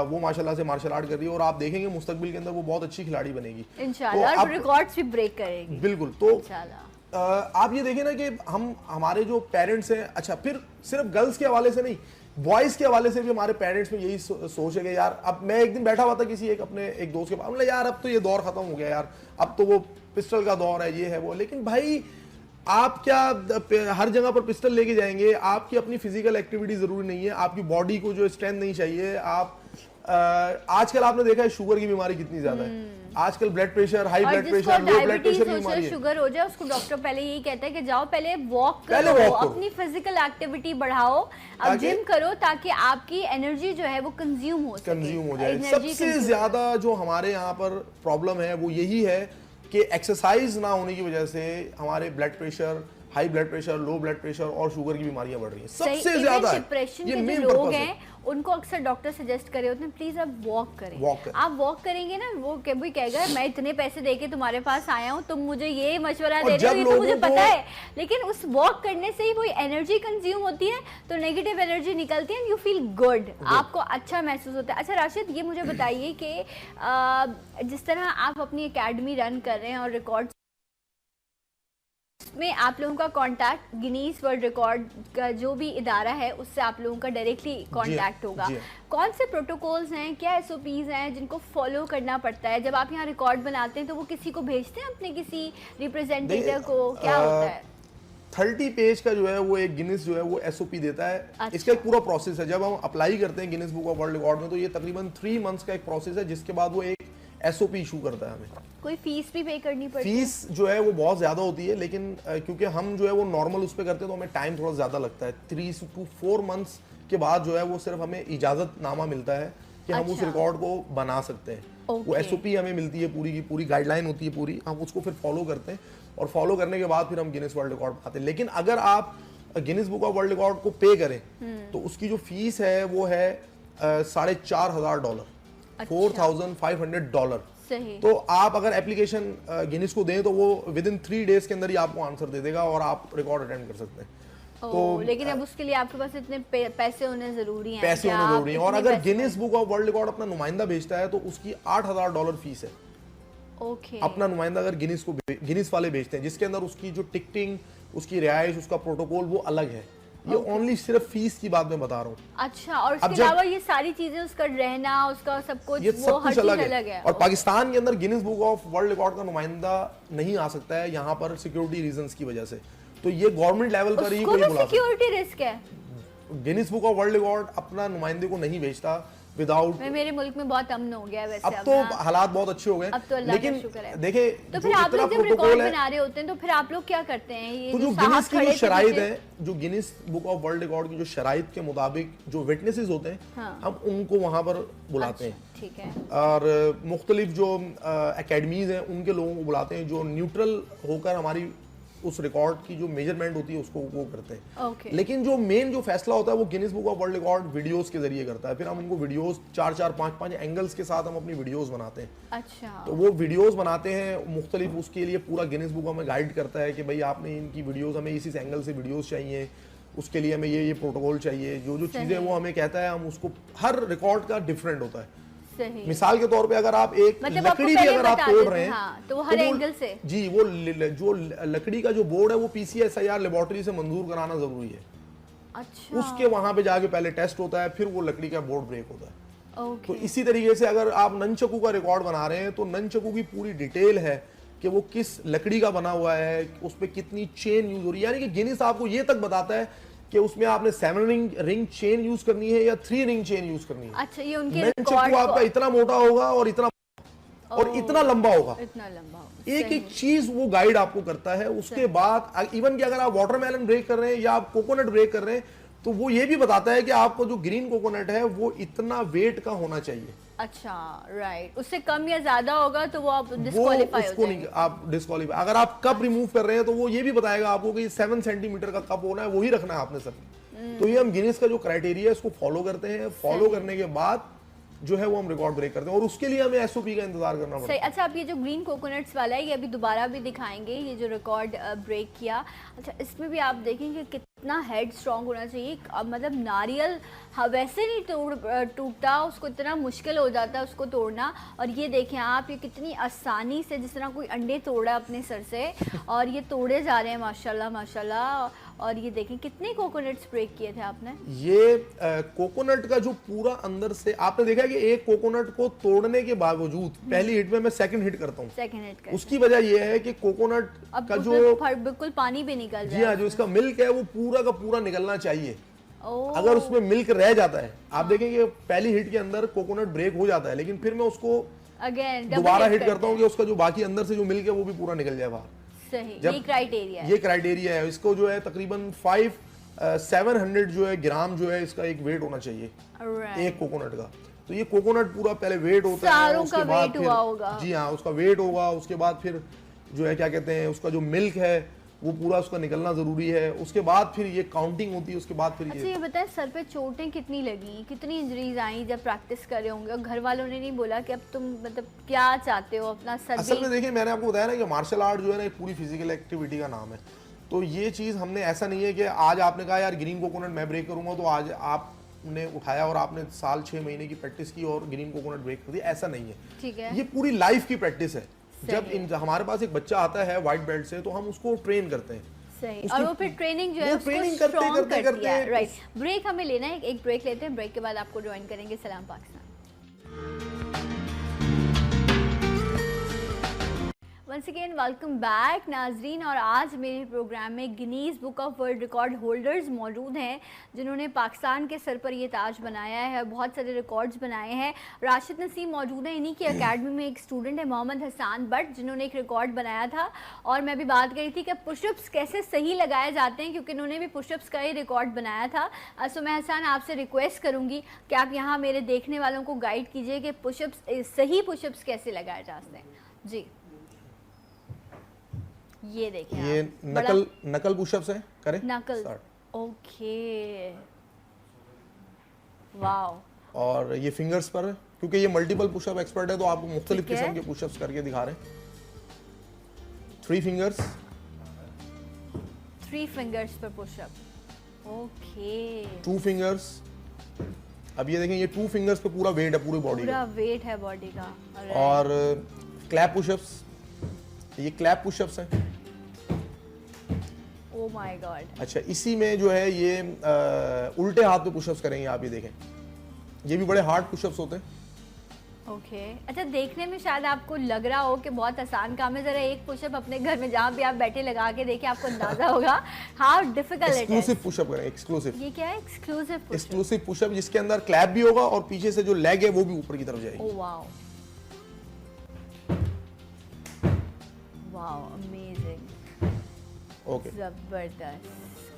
वो माशाल्लाह से मार्शल आर्ट कर रही है और आप देखेंगे मुस्तकबिल के अंदर वो बहुत अच्छी खिलाड़ी बनेगी इंशाल्लाह, और रिकॉर्ड्स भी ब्रेक करेगी। बिल्कुल। तो आप ये देखें ना कि हमारे जो पेरेंट्स हैं, अच्छा फिर सिर्फ गर्ल्स के हवाले से नहीं, बॉयज के हवाले से भी हमारे पेरेंट्स में यही सोच है कि यार, अब मैं एक दिन बैठा हुआ था किसी अपने एक दोस्त के पास, मतलब यार अब तो ये दौर खत्म हो गया यार, अब तो वो पिस्टल का दौर है, ये है वो। लेकिन भाई आप क्या हर जगह पर पिस्टल लेके जाएंगे? आपकी अपनी फिजिकल एक्टिविटी जरूरी नहीं है, आपकी बॉडी को जो स्ट्रेंथ नहीं चाहिए। आप आजकल आपने देखा है शुगर की बीमारी कितनी ज्यादा है आजकल, blood pressure, high blood pressure, low blood pressure की बीमारी है। शुगर हो जाए उसको डॉक्टर पहले यही कहता है कि जाओ पहले वॉक करो, अपनी फिजिकल एक्टिविटी बढ़ाओ, अब जिम करो, ताकि आपकी एनर्जी जो है वो कंज्यूम हो जाए। सबसे ज्यादा जो हमारे यहाँ पर प्रॉब्लम है वो यही है कि एक्सरसाइज ना होने की वजह से हमारे blood pressure, high blood pressure, low blood pressure और शुगर की बीमारियां बढ़ रही हैं। सबसे ज्यादा डिप्रेशन के जो लोग हैं उनको अक्सर डॉक्टर सजेस्ट करे होते हैं, प्लीज आप वॉक करें। आप वॉक करेंगे ना, वो कभी कहेगा मैं इतने पैसे देके तुम्हारे पास आया हूँ, तुम मुझे ये मशवरा दे रहे हो, ये तो मुझे पता है, लेकिन उस वॉक करने से ही वो एनर्जी कंज्यूम होती है, तो नेगेटिव एनर्जी निकलती है, यू फील गुड, आपको अच्छा महसूस होता है। अच्छा राशिद, ये मुझे बताइए कि जिस तरह आप अपनी एकेडमी रन कर रहे हैं और रिकॉर्ड में आप लोगों का कांटेक्ट गिनीज वर्ल्ड रिकॉर्ड का जो भी इदारा है उससे आप लोगों का डायरेक्टली कांटेक्ट होगा, कौन से प्रोटोकॉल्स हैं, क्या एसओपीज हैं जिनको फॉलो करना पड़ता है? जब आप यहाँ रिकॉर्ड बनाते हैं तो वो किसी को भेजते हैं, अपने किसी रिप्रेजेंटेटिव को, क्या होता है? 30 पेज का जो है वो एक गिनीज जो है वो एसओपी देता है। अच्छा। इसका एक पूरा प्रोसेस है। जब हम अप्लाई करते हैं Guinness Book of World record में तो ये तकरीबन 3 मंथ्स का एक प्रोसेस है, जिसके बाद वो एक एसओपी इशू करता है हमें। कोई फीस भी पे करनी पड़ती है? फीस जो है वो बहुत ज्यादा होती है, लेकिन क्योंकि हम जो है वो नॉर्मल उस पर करते हैं तो हमें टाइम थोड़ा ज्यादा लगता है। 3 to 4 मंथ्स के बाद जो है वो सिर्फ हमें इजाजतनामा मिलता है कि हम उस रिकॉर्ड को बना सकते हैं। वो एसओपी हमें मिलती है, पूरी की पूरी गाइडलाइन होती है पूरी, हम उसको फिर फॉलो करते हैं और फॉलो करने के बाद फिर हम गिनीज वर्ल्ड रिकॉर्ड बनाते हैं। लेकिन अगर आप Guinness Book of World record को पे करें तो उसकी जो फीस है वो है $4,500, $4,500। तो आप अगर एप्लीकेशन गिनीज को दें तो वो विदिन 3 डेज के अंदर ही आपको आंसर दे देगा और आप रिकॉर्ड अटेंड कर सकते हैं। तो लेकिन अब उसके लिए आपके पास इतने पैसे होने जरूरी हैं, पैसे होने जरूरी हैं। और अगर Guinness Book of World record अपना नुमाइंदा भेजता है तो उसकी $8,000 फीस है। अपना नुमाइंदा अगर गिनीज वाले भेजते हैं, जिसके अंदर उसकी जो टिकटिंग, उसकी रिहाइश, उसका प्रोटोकॉल वो अलग है। ये ओनली सिर्फ फीस की बात मैं बता रहा हूँ। अच्छा, और इसके अलावा ये सारी चीजें, उसका रहना, उसका सब कुछ, ये सब कुछ अलग है। और पाकिस्तान के अंदर Guinness Book of World record का नुमाइंदा नहीं आ सकता है यहाँ पर सिक्योरिटी रीजंस की वजह से। तो ये गवर्नमेंट लेवल पर ही कोई बुला, सिक्योरिटी रिस्क है। Guinness Book of World record अपना नुमाइंदे को नहीं भेजता विदाउट। मेरे मुल्क में बहुत अमन हो गया वैसे, अब तो हालात बहुत अच्छे हो गए, लेकिन देखिए तो फिर आप लोग जब रिकॉर्ड बना रहे होते हैं तो फिर आप लोग क्या करते हैं? ये तो जो गिनीज की जो शराइत है, जो Guinness Book of World record की जो शराइत के मुताबिक जो विटनेसेस होते हैं, हम उनको वहां पर बुलाते हैं। ठीक है। और मुख्तलिफ जो एकेडमीज हैं उनके लोगों को बुलाते हैं जो न्यूट्रल होकर हमारी उस रिकॉर्ड की जो मेजरमेंट होती है उसको वो करते हैं। लेकिन जो मेन जो फैसला होता है वो Guinness Book of World record videos के जरिए करता है। फिर हम उनको वीडियोस 4-4, 5-5 एंगल्स के साथ हम अपनी वीडियोस बनाते हैं। अच्छा। तो वो वीडियोस बनाते हैं मुख्तलिफ, उसके लिए पूरा गिनीज बुक हमें गाइड करता है कि भाई आपने इनकी वीडियोस, हमें इस एंगल से वीडियोस चाहिए, उसके लिए हमें ये प्रोटोकॉल चाहिए, जो चीजें वो हमें कहता है, हम उसको, हर रिकॉर्ड का डिफरेंट होता है। मिसाल के तौर पे अगर आप एक लकड़ी भी अगर आप तोड़ रहे हैं तो वो हर एंगल से, जी, वो जो लकड़ी का जो बोर्ड है वो PCSIR लेबोरेटरी से मंजूर कराना जरूरी है। अच्छा। उसके वहां पे जाके पहले टेस्ट होता है, फिर वो लकड़ी का बोर्ड ब्रेक होता है। तो इसी तरीके से अगर आप ननचकू का रिकॉर्ड बना रहे हैं तो ननचकू की पूरी डिटेल है कि वो किस लकड़ी का बना हुआ है, उस पर कितनी चेन यूज हो रही है। यानी कि गिनीज आपको ये तक बताता है कि उसमें आपने 7 रिंग चेन यूज करनी है या 3 रिंग चेन यूज करनी है। अच्छा, ये उनके रिकॉर्ड आपका इतना मोटा होगा और इतना लंबा होगा, इतना लंबा, एक एक चीज वो गाइड आपको करता है। उसके बाद इवन कि अगर आप वाटरमेलन ब्रेक कर रहे हैं या आप कोकोनट ब्रेक कर रहे हैं तो वो ये भी बताता है कि आपको जो ग्रीन कोकोनट है वो इतना वेट का होना चाहिए। अच्छा, राइट, उससे कम या ज्यादा होगा तो वो आप डिस्क्वालीफाई हो जाएंगे। आप डिस्क्वालीफाई, अगर आप कप रिमूव कर रहे हैं तो वो ये भी बताएगा आपको कि 7 सेंटीमीटर का कप होना है, वही रखना है आपने सब। तो ये हम गिनीज का जो क्राइटेरिया है इसको फॉलो करते हैं, फॉलो करने के बाद जो है वो हम रिकॉर्ड ब्रेक करते हैं और उसके लिए हमें एसओपी का इंतजार करना पड़ता है। अच्छा, आप ये जो ग्रीन कोकोनट्स वाला है ये अभी दोबारा भी दिखाएंगे, ये जो रिकॉर्ड ब्रेक किया। अच्छा, इसमें भी आप देखेंगे कितना हेड स्ट्रांग होना चाहिए। मतलब नारियल वैसे नहीं टूटता, उसको इतना मुश्किल हो जाता है उसको तोड़ना। और ये देखें आप, ये कितनी आसानी से जिस तरह कोई अंडे तोड़ा अपने सर से और ये तोड़े जा रहे हैं माशाल्लाह माशाल्लाह। और ये देखें कितने कोकोनट्स ब्रेक किए थे आपने। ये कोकोनट का जो पूरा अंदर से आपने देखा कि एक कोकोनट को तोड़ने के बावजूद पहली हिट में मैं सेकंड हिट करता हूँ। सेकंड हिट करता उसकी वजह ये है कि कोकोनट का जो बिल्कुल पानी भी निकल रहा है। जी हाँ, जो इसका मिल्क है वो पूरा का पूरा निकलना चाहिए। अगर उसमें मिल्क रह जाता है, आप देखेंगे पहली हिट के अंदर कोकोनट ब्रेक हो जाता है, लेकिन फिर मैं उसको दोबारा हिट करता हूँ कि उसका जो बाकी अंदर से जो मिल्क है वो भी पूरा निकल जाए बाहर। सही, ये क्राइटेरिया है। इसको जो है तकरीबन 700 जो है ग्राम जो है इसका एक वेट होना चाहिए एक कोकोनट का। तो ये कोकोनट पूरा पहले वेट होता है, उसके बाद फिर जी हाँ उसका वेट होगा, उसके बाद फिर जो है क्या कहते हैं उसका जो मिल्क है वो पूरा उसका निकलना जरूरी है, उसके बाद फिर ये काउंटिंग होती है, उसके बाद फिर अच्छा, ये बताएं सर पे चोटें कितनी लगी, कितनी इंजरीज आई जब प्रैक्टिस कर रहे होंगे? और घर वालों ने नहीं बोला कि अब तुम मतलब क्या चाहते हो अपना सर? असल में देखिए, मैंने आपको बताया ना कि मार्शल आर्ट जो है ना एक पूरी फिजिकल एक्टिविटी का नाम है। तो ये चीज़ हमने ऐसा नहीं है कि आज आपने कहा यार ग्रीन कोकोनट मैं ब्रेक करूंगा तो आज आपने उठाया और आपने साल 6 महीने की प्रैक्टिस की और ग्रीन कोकोनट ब्रेक कर दी, ऐसा नहीं है। ठीक है, ये पूरी लाइफ की प्रैक्टिस है। जब हमारे पास एक बच्चा आता है व्हाइट बेल्ट से तो हम उसको ट्रेन करते हैं। सही, और वो फिर ट्रेनिंग जो है उसको स्ट्रॉन्ग करती है। राइट, ब्रेक हमें लेना है, एक ब्रेक लेते हैं, ब्रेक के बाद आपको ज्वाइन करेंगे Salam Pakistan. Once again welcome back नाजरीन। और आज मेरे प्रोग्राम में Guinness Book of World Record holders मौजूद हैं जिन्होंने पाकिस्तान के सर पर ये ताज बनाया है, बहुत सारे रिकॉर्ड्स बनाए हैं। राशिद नसीम मौजूद हैं, इन्हीं की एकेडमी में एक स्टूडेंट है मोहम्मद हसन बट जिन्होंने एक रिकॉर्ड बनाया था। और मैं भी बात करी थी कि पुशअप्स कैसे सही लगाए जाते हैं, क्योंकि इन्होंने भी पुशअप्स का ही रिकॉर्ड बनाया था। सो मैं हसन आपसे रिक्वेस्ट करूँगी कि आप यहाँ मेरे देखने वालों को गाइड कीजिए कि पुशअप्स सही पुशअप्स कैसे लगाए जाते हैं। जी ये देखें, ये नकल पुशअप्स है, करें नकल। Okay, wow. और ये फिंगर्स पर है, क्योंकि ये मल्टीपल पुशअप एक्सपर्ट है तो आपको मुख्तलिफ किस्म के पुशअप्स करके दिखा रहे हैं। 3 फिंगर्स, 3 फिंगर्स पर पुशअप। Okay, 2 fingers. अब ये देखें, ये 2 फिंगर्स पे पूरा वेट है, पूरी बॉडी का वेट है बॉडी का। और क्लैप पुशअप्स, ये क्लैप पुशअप्स हैं। Oh my God. अच्छा, इसी में जो है ये उल्टे हाथ पे पुशअप्स करेंगे आप, ये देखें, ये भी बड़े हार्ड पुशअप्स होते हैं। ओके, अच्छा, देखने में शायद आपको लग रहा हो कि बहुत आसान काम है, जरा एक पुशअप अपने घर में जहाँ भी आप बैठे लगा के देखिए, आपको अंदाजा होगा हाउ डिफिकल्ट इट है। एक्सक्लूसिव पुशअप करें, एक्सक्लूसिव। ये क्या है? एक्सक्लूसिव पुशअप, जिसके अंदर क्लैप भी होगा और पीछे से जो लेग है वो भी ऊपर की तरफ जाएगी। Oh wow, wow, amazing, okay, जबरदस्त,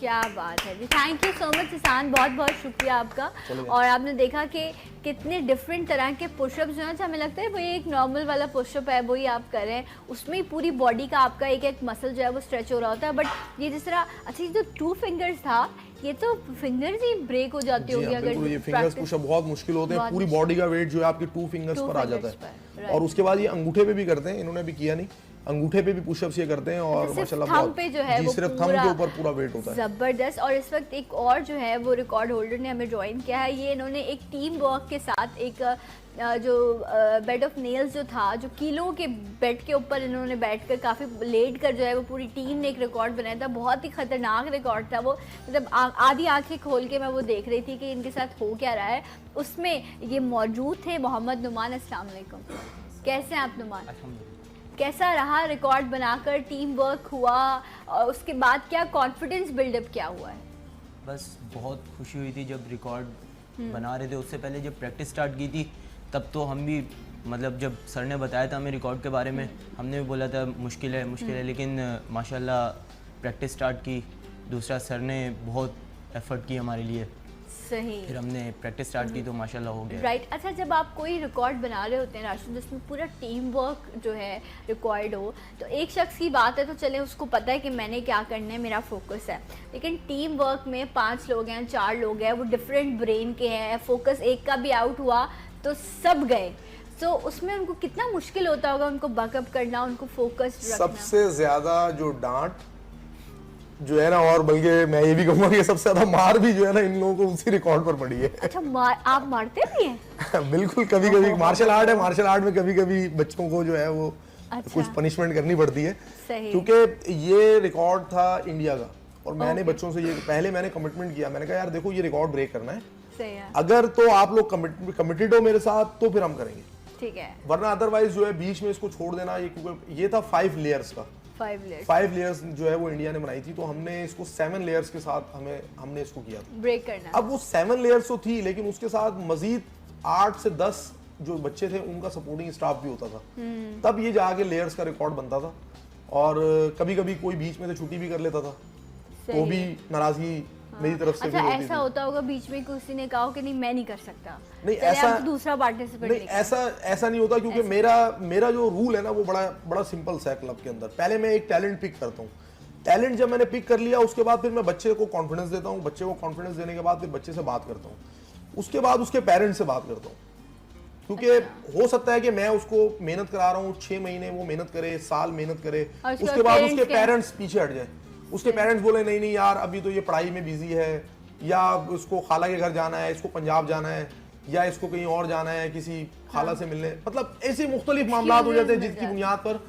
क्या बात है जी। Thank you so much Hasan, बहुत बहुत शुक्रिया आपका। और आपने देखा कि कितने डिफरेंट तरह के पुशअप्स जो हैं, हमें लगता है वही एक नॉर्मल वाला पुशअप है वही आप कर रहे हैं, उसमें पूरी बॉडी का आपका एक एक मसल जो है वो स्ट्रेच हो रहा होता है। बट ये जिस तरह, अच्छा, ये जो 2 फिंगर्स था, ये तो फिंगर्स ही ब्रेक हो जाती होगी अगर ये फिंगर्स पुशअप बहुत मुश्किल होते हैं। पूरी बॉडी का वेट जो है आपके 2 फिंगर्स पर आ जाता है। और उसके बाद ये अंगूठे पे भी करते हैं, इन्होंने भी किया नहीं, अंगूठे पे भी पुशअप्स ये करते हैं और माशाल्लाह थंब पे जो है वो सिर्फ थंब के ऊपर पूरा वेट होता है। जबरदस्त। और इस वक्त एक और जो है वो रिकॉर्ड होल्डर ने हमें ज्वाइन किया है, ये इन्होंने एक टीम वर्क के साथ एक जो बेड ऑफ नेल्स जो था, जो किलो के बेड के ऊपर इन्होंने बैठकर काफ़ी लेट कर जो है वो पूरी टीम ने एक रिकॉर्ड बनाया था। बहुत ही खतरनाक रिकॉर्ड था वो, मतलब आधी आंखें खोल के मैं वो देख रही थी कि इनके साथ हो क्या रहा है। उसमें ये मौजूद थे मोहम्मद नुमान। अस्सलाम वालेकुम, कैसे हैं आप नुमान? कैसा रहा रिकॉर्ड बनाकर, टीम वर्क हुआ और उसके बाद क्या कॉन्फिडेंस बिल्डअप क्या हुआ है? बस बहुत खुशी हुई थी जब रिकॉर्ड बना रहे थे। उससे पहले जब प्रैक्टिस स्टार्ट की थी तब तो हम भी, मतलब जब सर ने बताया था हमें रिकॉर्ड के बारे में, हमने भी बोला था मुश्किल है, लेकिन माशाल्लाह प्रैक्टिस स्टार्ट की। दूसरा, सर ने बहुत एफर्ट की हमारे लिए। सही। फिर हमने प्रैक्टिस स्टार्ट की तो माशाल्लाह हो गया। राइट। अच्छा, जब आप कोई रिकॉर्ड बना रहे होते हैं राशिद, जिसमें पूरा टीम वर्क जो है रिकॉर्ड हो, तो एक शख्स की बात है तो चले उसको पता है कि मैंने क्या करना है, मेरा फोकस है, लेकिन टीम वर्क में 5 लोग हैं, 4 लोग हैं, वो डिफरेंट ब्रेन के हैं, फोकस एक का भी आउट हुआ तो सब गए, तो उसमें उनको कितना मुश्किल होता होगा उनको बैकअप करना, उनको फोकस रखना। सबसे ज्यादा जो डांट जो है ना, और बल्कि मैं ये भी कहूंगा कि सबसे ज्यादा मार भी जो है ना इन लोगों को उसी रिकॉर्ड पर पड़ी है। अच्छा, आप मारते भी हैं? बिल्कुल, कभी कभी मार्शल आर्ट है, मार्शल आर्ट में कभी कभी बच्चों को जो है वो कुछ पनिशमेंट करनी पड़ती है, क्योंकि ये रिकॉर्ड था इंडिया का और मैंने बच्चों से ये पहले मैंने कमिटमेंट किया, मैंने कहा यार देखो ये रिकॉर्ड ब्रेक करना है, अगर तो आप लोग कमिटेड हो मेरे साथ तो फिर हम करेंगे, ठीक है, वरना अदरवाइज जो है बीच में इसको छोड़ देना। ये क्योंकि ये था 5 लेयर्स का, 5 लेयर्स जो है वो इंडिया ने बनाई थी, तो हमने इसको 7 लेयर्स के साथ हमने इसको किया था ब्रेक करना। अब वो 7 लेयर्स तो थी, लेकिन उसके साथ मजीद 8 से 10 जो बच्चे थे उनका सपोर्टिंग स्टाफ भी होता था, तब ये जाके लेयर्स का रिकॉर्ड बनता था। और कभी कभी कोई बीच में से छुट्टी भी कर लेता था, तो भी नाराजगी मेरी तरफ से। अच्छा, ऐसा होता होगा बीच में किसी ने कहा कि नहीं मैं नहीं कर सकता, नहीं ऐसा दूसरा पार्टिसिपेट नहीं, ऐसा नहीं होता, क्योंकि मेरा जो रूल है ना वो बड़ा सिंपल सा है क्लब के अंदर। पहले मैं एक टैलेंट पिक करता हूँ, टैलेंट जब मैंने पिक कर लिया उसके बाद फिर मैं बच्चे को कॉन्फिडेंस देता हूँ, बच्चे को कॉन्फिडेंस देने के बाद फिर बच्चे से बात करता हूँ, उसके बाद उसके पेरेंट्स से बात करता हूँ, क्योंकि हो सकता है कि मैं उसको मेहनत करा रहा हूँ 6 महीने, वो मेहनत करे, साल मेहनत करे, उसके बाद उसके पेरेंट्स पीछे हट जाए, उसके पेरेंट्स बोले नहीं नहीं यार अभी तो ये पढ़ाई में बिजी है, या उसको खाला के घर जाना है, इसको पंजाब जाना है, या इसको कहीं और जाना है किसी खाला से मिलने, मतलब ऐसे मुख्तलिफ मामला हो जाते हैं जिसकी बुनियाद पर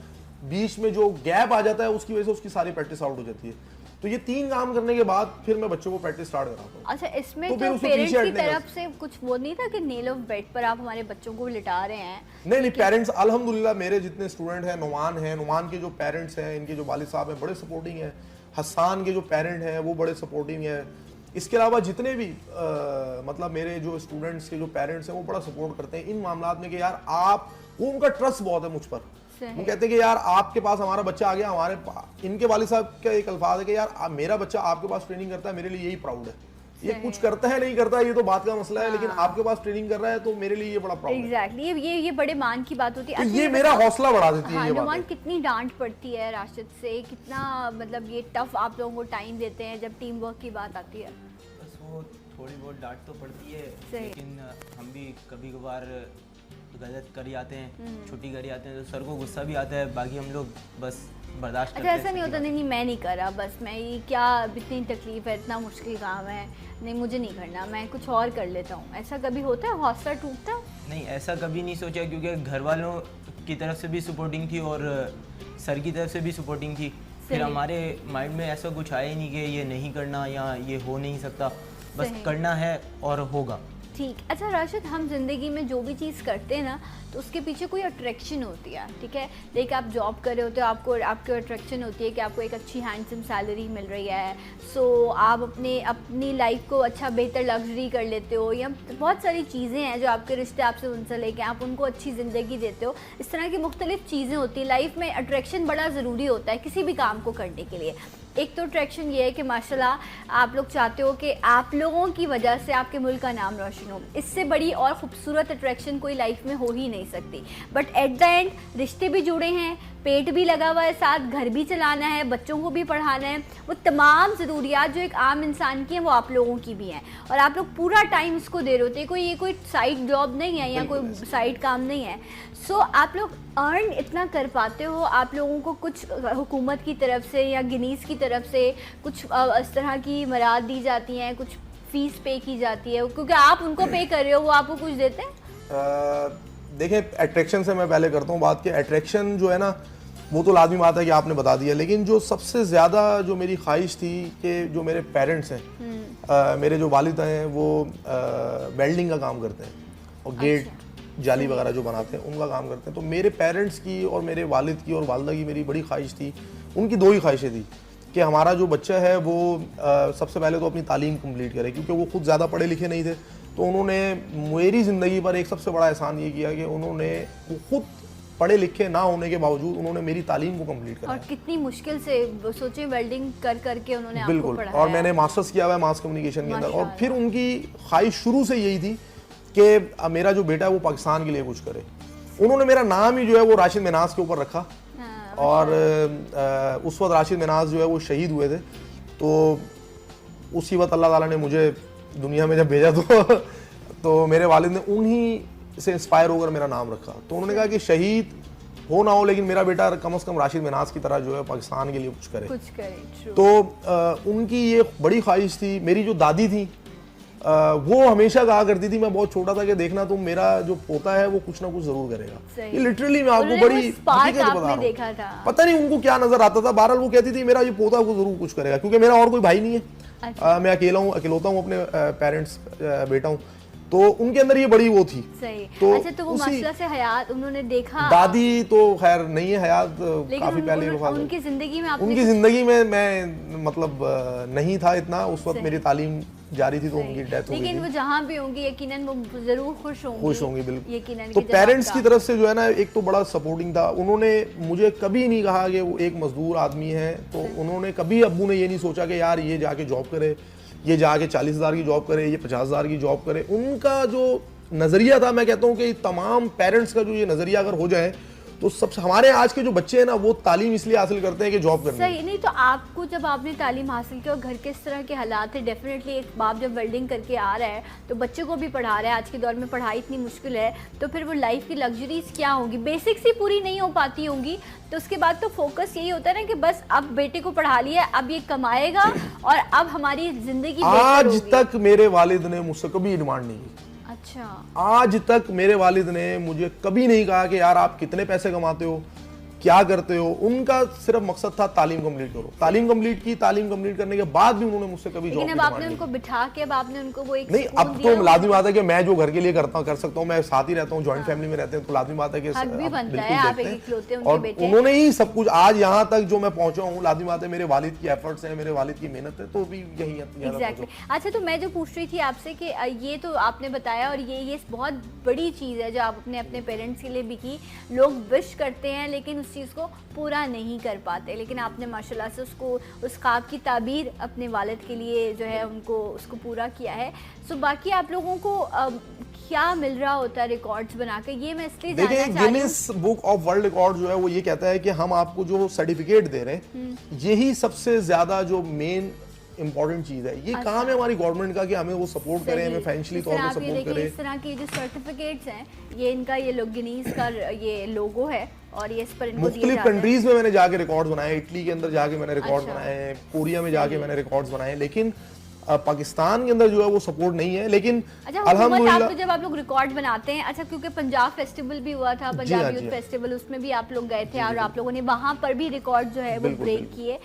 बीच में जो गैप आ जाता है उसकी वजह से उसकी सारी प्रैक्टिस आउट हो जाती है। तो ये 3 काम करने के बाद फिर मैं बच्चों को प्रैक्टिस स्टार्ट कराता हूँ। अच्छा, इसमें तो पेरेंट्स की तरफ से कुछ वो नहीं था कि नेल ऑफ बेड पर आप हमारे बच्चों को लिटा रहे हैं? नहीं, पेरेंट्स अल्हम्दुलिल्लाह मेरे जितने स्टूडेंट हैं, नुमान के जो पेरेंट्स हैं, इनके जो वालिद साहब हैं बड़े सपोर्टिंग हैं, हसन के जो पेरेंट हैं वो बड़े सपोर्टिंग हैं, इसके अलावा जितने भी मतलब मेरे जो स्टूडेंट्स के जो पेरेंट्स हैं वो बड़ा सपोर्ट करते हैं इन मामलात में कि यार आप, वो उनका ट्रस्ट बहुत है मुझ पर, वो कहते हैं कि यार आपके पास हमारा बच्चा आ गया, इनके वालिद साहब का एक अल्फाज है कि यार मेरा बच्चा आपके पास ट्रेनिंग करता है, मेरे लिए यही प्राउड है, ये कुछ करता है नहीं करता है ये तो बात का मसला है, लेकिन आपके पास ट्रेनिंग कर रहा है तो मेरे लिए ये बड़ा प्राउड है। एग्जैक्टली, ये बड़े मान की बात होती है, तो ये मेरा हौसला बढ़ा देती है। ये बात कितनी डांट पड़ती है राशिद से, कितना मतलब ये टफ आप लोगों को टाइम देते हैं जब टीम वर्क की बात आती है? बस वो थोड़ी बहुत डांट तो पड़ती है, लेकिन हम भी कभी कभार गलत कर जाते हैं, छुट्टी कर जाते हैं, तो सर को गुस्सा भी आता है, बाकी हम लोग बस बर्दाश्त करते हैं। ऐसा नहीं होता नहीं मैं नहीं करा, बस मैं ये क्या इतनी तकलीफ है, इतना मुश्किल काम है, नहीं मुझे नहीं करना, मैं कुछ और कर लेता हूँ, ऐसा कभी होता है? हौसला टूटता? नहीं, ऐसा कभी नहीं सोचा, क्योंकि घर वालों की तरफ से भी सपोर्टिंग थी और सर की तरफ से भी सपोर्टिंग थी, फिर हमारे माइंड में ऐसा कुछ आया ही नहीं कि ये नहीं करना या ये हो नहीं सकता, बस करना है और होगा। ठीक। अच्छा राशिद, हम ज़िंदगी में जो भी चीज़ करते हैं ना तो उसके पीछे कोई अट्रैक्शन होती है, ठीक है, देखिए आप जॉब कर रहे होते हो, आपको अट्रैक्शन होती है कि आपको एक अच्छी हैंडसम सैलरी मिल रही है, सो आप अपनी लाइफ को अच्छा बेहतर लग्जरी कर लेते हो, या बहुत सारी चीज़ें हैं जो आपके रिश्ते आपसे उनसे लेके आप उनको अच्छी ज़िंदगी देते हो, इस तरह की मुख्तलिफ चीज़ें होती हैं लाइफ में। अट्रैक्शन बड़ा ज़रूरी होता है किसी भी काम को करने के लिए। एक तो अट्रैक्शन ये है कि माशाल्लाह आप लोग चाहते हो कि आप लोगों की वजह से आपके मुल्क का नाम रोशन हो, इससे बड़ी और ख़ूबसूरत अट्रैक्शन कोई लाइफ में हो ही नहीं सकती। बट एट द एंड रिश्ते भी जुड़े हैं, पेट भी लगा हुआ है, साथ घर भी चलाना है, बच्चों को भी पढ़ाना है, वो तमाम ज़रूरियात जो एक आम इंसान की हैं वो आप लोगों की भी हैं, और आप लोग पूरा टाइम इसको दे रहे होते हैं। ये कोई साइड जॉब नहीं है या कोई साइड काम नहीं है। सो आप लोग अर्न इतना कर पाते हो, आप लोगों को कुछ हुकूमत की तरफ से या गिनीज़ की तरफ से कुछ इस तरह की मराद दी जाती हैं, कुछ फ़ीस पे की जाती है, क्योंकि आप उनको पे कर रहे हो, वो आपको कुछ देते हैं? देखिए, अट्रैक्शन से मैं पहले करता हूँ बात कि अट्रैक्शन जो है ना वो तो लाजमी बात है कि आपने बता दिया, लेकिन जो सबसे ज़्यादा जो मेरी ख्वाहिश थी कि जो मेरे पेरेंट्स हैं, मेरे जो वालिद हैं वो वेल्डिंग का काम करते हैं और गेट जाली वगैरह जो बनाते हैं उनका काम करते हैं, तो मेरे पेरेंट्स की और मेरे वालिद की और वालदा की मेरी बड़ी ख्वाहिश थी, उनकी 2 ही ख्वाहिशें थी कि हमारा जो बच्चा है वो सबसे पहले तो अपनी तालीम कंप्लीट करे, क्योंकि वो खुद ज़्यादा पढ़े लिखे नहीं थे, तो उन्होंने मेरी ज़िंदगी पर एक सबसे बड़ा एहसान ये किया कि उन्होंने खुद पढ़े लिखे ना होने के बावजूद उन्होंने मेरी तालीम को कंप्लीट और कराया। कितनी मुश्किल से सोचिए वेल्डिंग कर करके उन्होंने आपको बिल्कुल, पढ़ाया। और मैंने मास्टर्स किया हुआ है मास कम्युनिकेशन के अंदर। और माशाल्लाह। फिर उनकी ख्वाहिश शुरू से यही थी कि मेरा जो बेटा है वो पाकिस्तान के लिए कुछ करे। उन्होंने मेरा नाम ही जो है वो राशिद मिनाज के ऊपर रखा। हाँ, और उस वक्त राशिद मिनाज जो है वो शहीद हुए थे, तो उसी वक्त अल्लाह ताला ने मुझे दुनिया में जब भेजा तो मेरे वालिद ने उन्हीं से इंस्पायर होकर मेरा नाम रखा। तो उन्होंने कहा कि शहीद हो ना हो लेकिन मेरा बेटा कम से कम राशिद मिनाज की तरह जो है पाकिस्तान के लिए कुछ करे। true। तो उनकी ये बड़ी ख्वाहिश थी। मेरी जो दादी थी वो हमेशा कहा करती थी, मैं बहुत छोटा था, कि देखना तुम मेरा जो पोता है वो कुछ ना कुछ जरूर करेगा। सही। ये लिटरली मैं आपको उन्होंने बड़ी वो spark हकीकत आप बता में रहा हूँ। देखा था। पता नहीं उनको क्या नजर आता था, बहरहाल वो कहती थी मेरा ये पोता को जरूर कुछ करेगा, क्योंकि मेरा और कोई भाई नहीं है। अच्छा। मैं अकेला हूँ, अकेलौता हूँ, अपने पेरेंट्स बेटा हूँ, तो उनके अंदर ये बड़ी वो थी। सही। तो अच्छा, तो वो माशाल्लाह से हयात उन्होंने देखा। दादी तो खैर नहीं है हयात, काफी पहले वफात हो गई। उनकी जिंदगी में आपने उनकी जिंदगी में मैं मतलब नहीं था इतना, उस वक्त मेरी तालीम जारी थी, तो उनकी डेथ हो गई लेकिन थी। वो जहाँ भी होंगी यकीनन वो जरूर खुश होंगी। बिल्कुल। यकीनन तो कि जब पेरेंट्स आपका- की तरफ से जो है ना एक तो बड़ा सपोर्टिंग था। उन्होंने मुझे कभी नहीं कहा कि वो एक मजदूर आदमी है, तो उन्होंने कभी अब्बू ने ये नहीं सोचा कि यार ये जाके जॉब करे, ये जाके 40,000 की जॉब करे, ये 50,000 की जॉब करे। उनका जो नजरिया था, मैं कहता हूँ कि तमाम पेरेंट्स का जो ये नजरिया अगर हो जाए तो सबसे, हमारे आज के जो बच्चे हैं ना वो तालीम इसलिए हासिल करते हैं कि जॉब करनी है। सही नहीं, तो आपको जब आपने तालीम हासिल की और घर के इस तरह के हालात है, डेफिनेटली एक बाप जब वेल्डिंग करके आ रहा है तो बच्चे को भी पढ़ा रहा है। आज के दौर में पढ़ाई इतनी मुश्किल है, तो फिर वो लाइफ की लग्जरीज क्या होंगी, बेसिक्स ही पूरी नहीं हो पाती होंगी। तो उसके बाद तो फोकस यही होता है ना कि बस अब बेटे को पढ़ा लिया, अब ये कमाएगा और अब हमारी जिंदगी बेहतर आज होगी। तक मेरे वालिद ने मुझसे कभी डिमांड नहीं की। अच्छा। आज तक मेरे वालिद ने मुझे कभी नहीं कहा कि यार आप कितने पैसे कमाते हो, क्या करते हो। उनका सिर्फ मकसद था तालीम कंप्लीट करो। तालीम कंप्लीट की, तालीम कंप्लीट करने के बाद भी उन्होंने मुझसे कभी जॉब लेकिन की अब आपने डिमांड उनको बिठा के अब आपने उनको वो एक नहीं। सुकून अब दिया तो लाजमी बात है कि मैं जो घर के लिए करता हूँ कर सकता हूँ, मैं साथ ही रहता हूँ, जॉइंट फैमिली में रहते हैं, तो लाजमी बात है कि हक भी आप बनता बिल्कुल है, आप देखते एक हैं। इकलौते उनके और बेटे। उन्होंने ही सब कुछ आज यहाँ तक जो मैं पहुंचा हूँ, लाजमी बात है मेरे वालिद की एफर्ट्स हैं, मेरे वालिद की मेहनत है, तो भी यही एग्जैक्टली। अच्छा, तो मैं जो पूछ रही थी आपसे कि ये तो आपने बताया और ये बहुत बड़ी चीज़ है जो आप अपने पेरेंट्स के लिए भी की। लोग विश करते हैं लेकिन उस चीज़ को पूरा नहीं कर पाते, लेकिन आपने माशाल्लाह से उसको, उस ख्वाब की ताबीर अपने वालिद के लिए जो है उनको उसको पूरा किया है। सो बाकी आप लोगों को क्या मिल रहा होता है रिकॉर्ड्स बना के, ये मैं इसलिए जानना देखिए, चाह रही हूँ। Guinness Book of World record जो है वो ये कहता है कि हम आपको जो सर्टिफिकेट दे रहे हैं, यही सबसे ज्यादा जो मेन इंपॉर्टेंट चीज है। ये काम है हमारी गवर्नमेंट का कि हमें वो सपोर्ट करें, हमें फाइनेंशियली तौर पर सपोर्ट करें। इस तरह के जो सर्टिफिकेट्स हैं, ये इनका ये गिनीज का ये लोगो है और ये इस पर इनको दिए मुख्तलिफ जाते हैं। कंट्रीज में मैंने जाके रिकॉर्ड्स बनाए, इटली के अंदर जाके मैंने रिकॉर्ड्स अच्छा। बनाए हैं, कोरिया में जाके मैंने रिकॉर्ड्स बनाए, लेकिन पाकिस्तान के अंदर जो है वो सपोर्ट नहीं है। लेकिन अच्छा, हुकूमत अल्हम्दुलिल्लाह आपको जब आप लोग रिकॉर्ड बनाते हैं, अच्छा क्योंकि पंजाब फेस्टिवल भी हुआ था, पंजाब हाँ, यूथ जी हाँ। फेस्टिवल, उसमें भी आप लोग गए थे और आप लोगों ने वहाँ पर भी रिकॉर्ड जो है वो बिल्कुल, ब्रेक बिल्कुल। किए।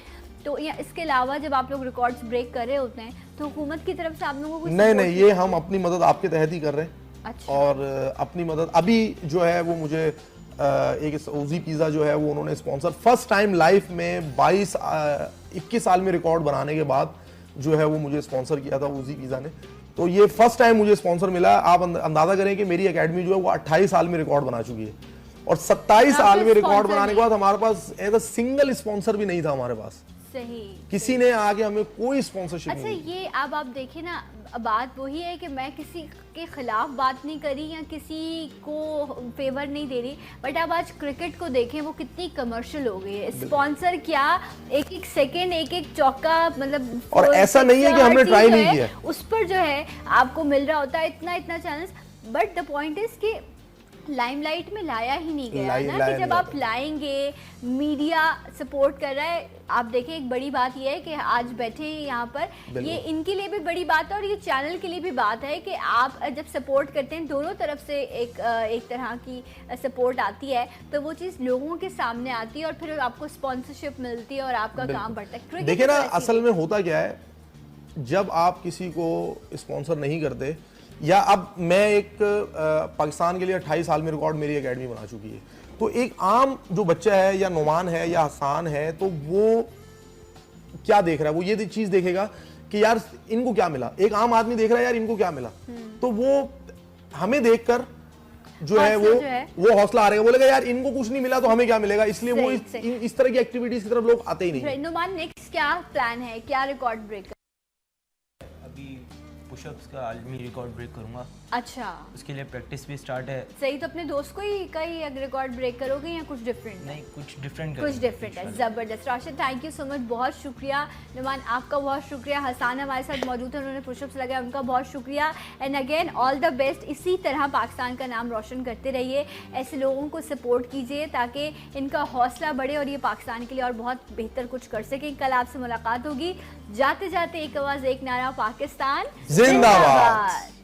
तो या इसके अलावा जब आप लोग रिकॉर्ड्स ब्रेक कर रहे होते हैं तो हुकूमत की तरफ से आप लोगों को नहीं नहीं, ये हम अपनी मदद आपके तहत ही कर रहे हैं। अच्छा। और अपनी मदद अभी जो है वो मुझे एक उजी पिज़्ज़ा जो है वो उन्होंने स्पॉन्सर, फर्स्ट टाइम लाइफ में 21 साल में रिकॉर्ड बनाने के बाद जो है वो मुझे स्पॉन्सर किया था उजी पिज़्ज़ा ने। तो ये फर्स्ट टाइम मुझे स्पॉन्सर मिला। आप अंदाजा करें कि मेरी एकेडमी जो है वो 28 साल में रिकॉर्ड बना चुकी है और 27 साल में रिकॉर्ड बनाने के बाद हमारे पास एज अ सिंगल स्पॉन्सर भी नहीं था हमारे पास। सही। किसी ने आगे हमें कोई स्पॉन्सरशिप अच्छा, नहीं दी। ये अब आप देखिए ना, बात वही है कि मैं किसी के खिलाफ बात नहीं करी या किसी को फेवर नहीं दे रही, बट अब आज क्रिकेट को देखें वो कितनी कमर्शियल हो गई है। स्पॉन्सर क्या, एक एक सेकंड, एक एक चौका, मतलब और ऐसा नहीं है कि हमने ट्राई नहीं किया, उस पर जो है आपको मिल रहा होता है इतना इतना chance. But the point is कि लाइमलाइट में लाया ही नहीं गया ना, कि जब आप लाएंगे, मीडिया सपोर्ट कर रहा है। आप देखें, एक बड़ी बात यह है कि आज बैठे हैं यहाँ पर, ये इनके लिए भी बड़ी बात है और ये चैनल के लिए भी बात है कि आप जब सपोर्ट करते हैं, दोनों तरफ से एक तरह की सपोर्ट आती है, तो वो चीज़ लोगों के सामने आती है और फिर आपको स्पॉन्सरशिप मिलती है और आपका काम बढ़ता है। देखिए ना, असल में होता क्या है, जब आप किसी को स्पॉन्सर नहीं करते, या अब मैं एक पाकिस्तान के लिए 28 साल में रिकॉर्ड मेरी एकेडमी बना चुकी है, तो एक आम जो बच्चा है या नुमान है या हसान है, तो वो क्या देख रहा है, वो ये चीज देखेगा कि यार इनको क्या मिला। एक आम आदमी देख रहा है यार इनको क्या मिला, तो वो हमें देखकर जो है वो हौसला आ रहेगा, बोलेगा यार इनको कुछ नहीं मिला तो हमें क्या मिलेगा, इसलिए वो इस तरह की एक्टिविटीज की तरफ लोग आते ही नहीं। नुमान नेक्स्ट क्या प्लान है, क्या रिकॉर्ड ब्रेक? अभी पुशअप्स का आलमी रिकॉर्ड ब्रेक करूंगा। अच्छा, उसके लिए प्रैक्टिस भी स्टार्ट है। सही, तो अपने दोस्त को ही कई रिकॉर्ड ब्रेक करोगे या कुछ डिफरेंट? नहीं, कुछ डिफरेंट है। ज़बरदस्त। Rashid, thank you so much, बहुत शुक्रिया। नुमान, आपका बहुत शुक्रिया। हसान हमारे साथ मौजूद है, उन्होंने पुशअप्स लगाए, उनका बहुत शुक्रिया। And again all the best, इसी तरह पाकिस्तान का नाम रोशन करते रहिए, ऐसे लोगों को सपोर्ट कीजिए ताकि इनका हौसला बढ़े और ये पाकिस्तान के लिए और बहुत बेहतर कुछ कर सकें। कल आपसे मुलाकात होगी। जाते जाते एक आवाज़ एक नारा, पाकिस्तान जिंदाबाद।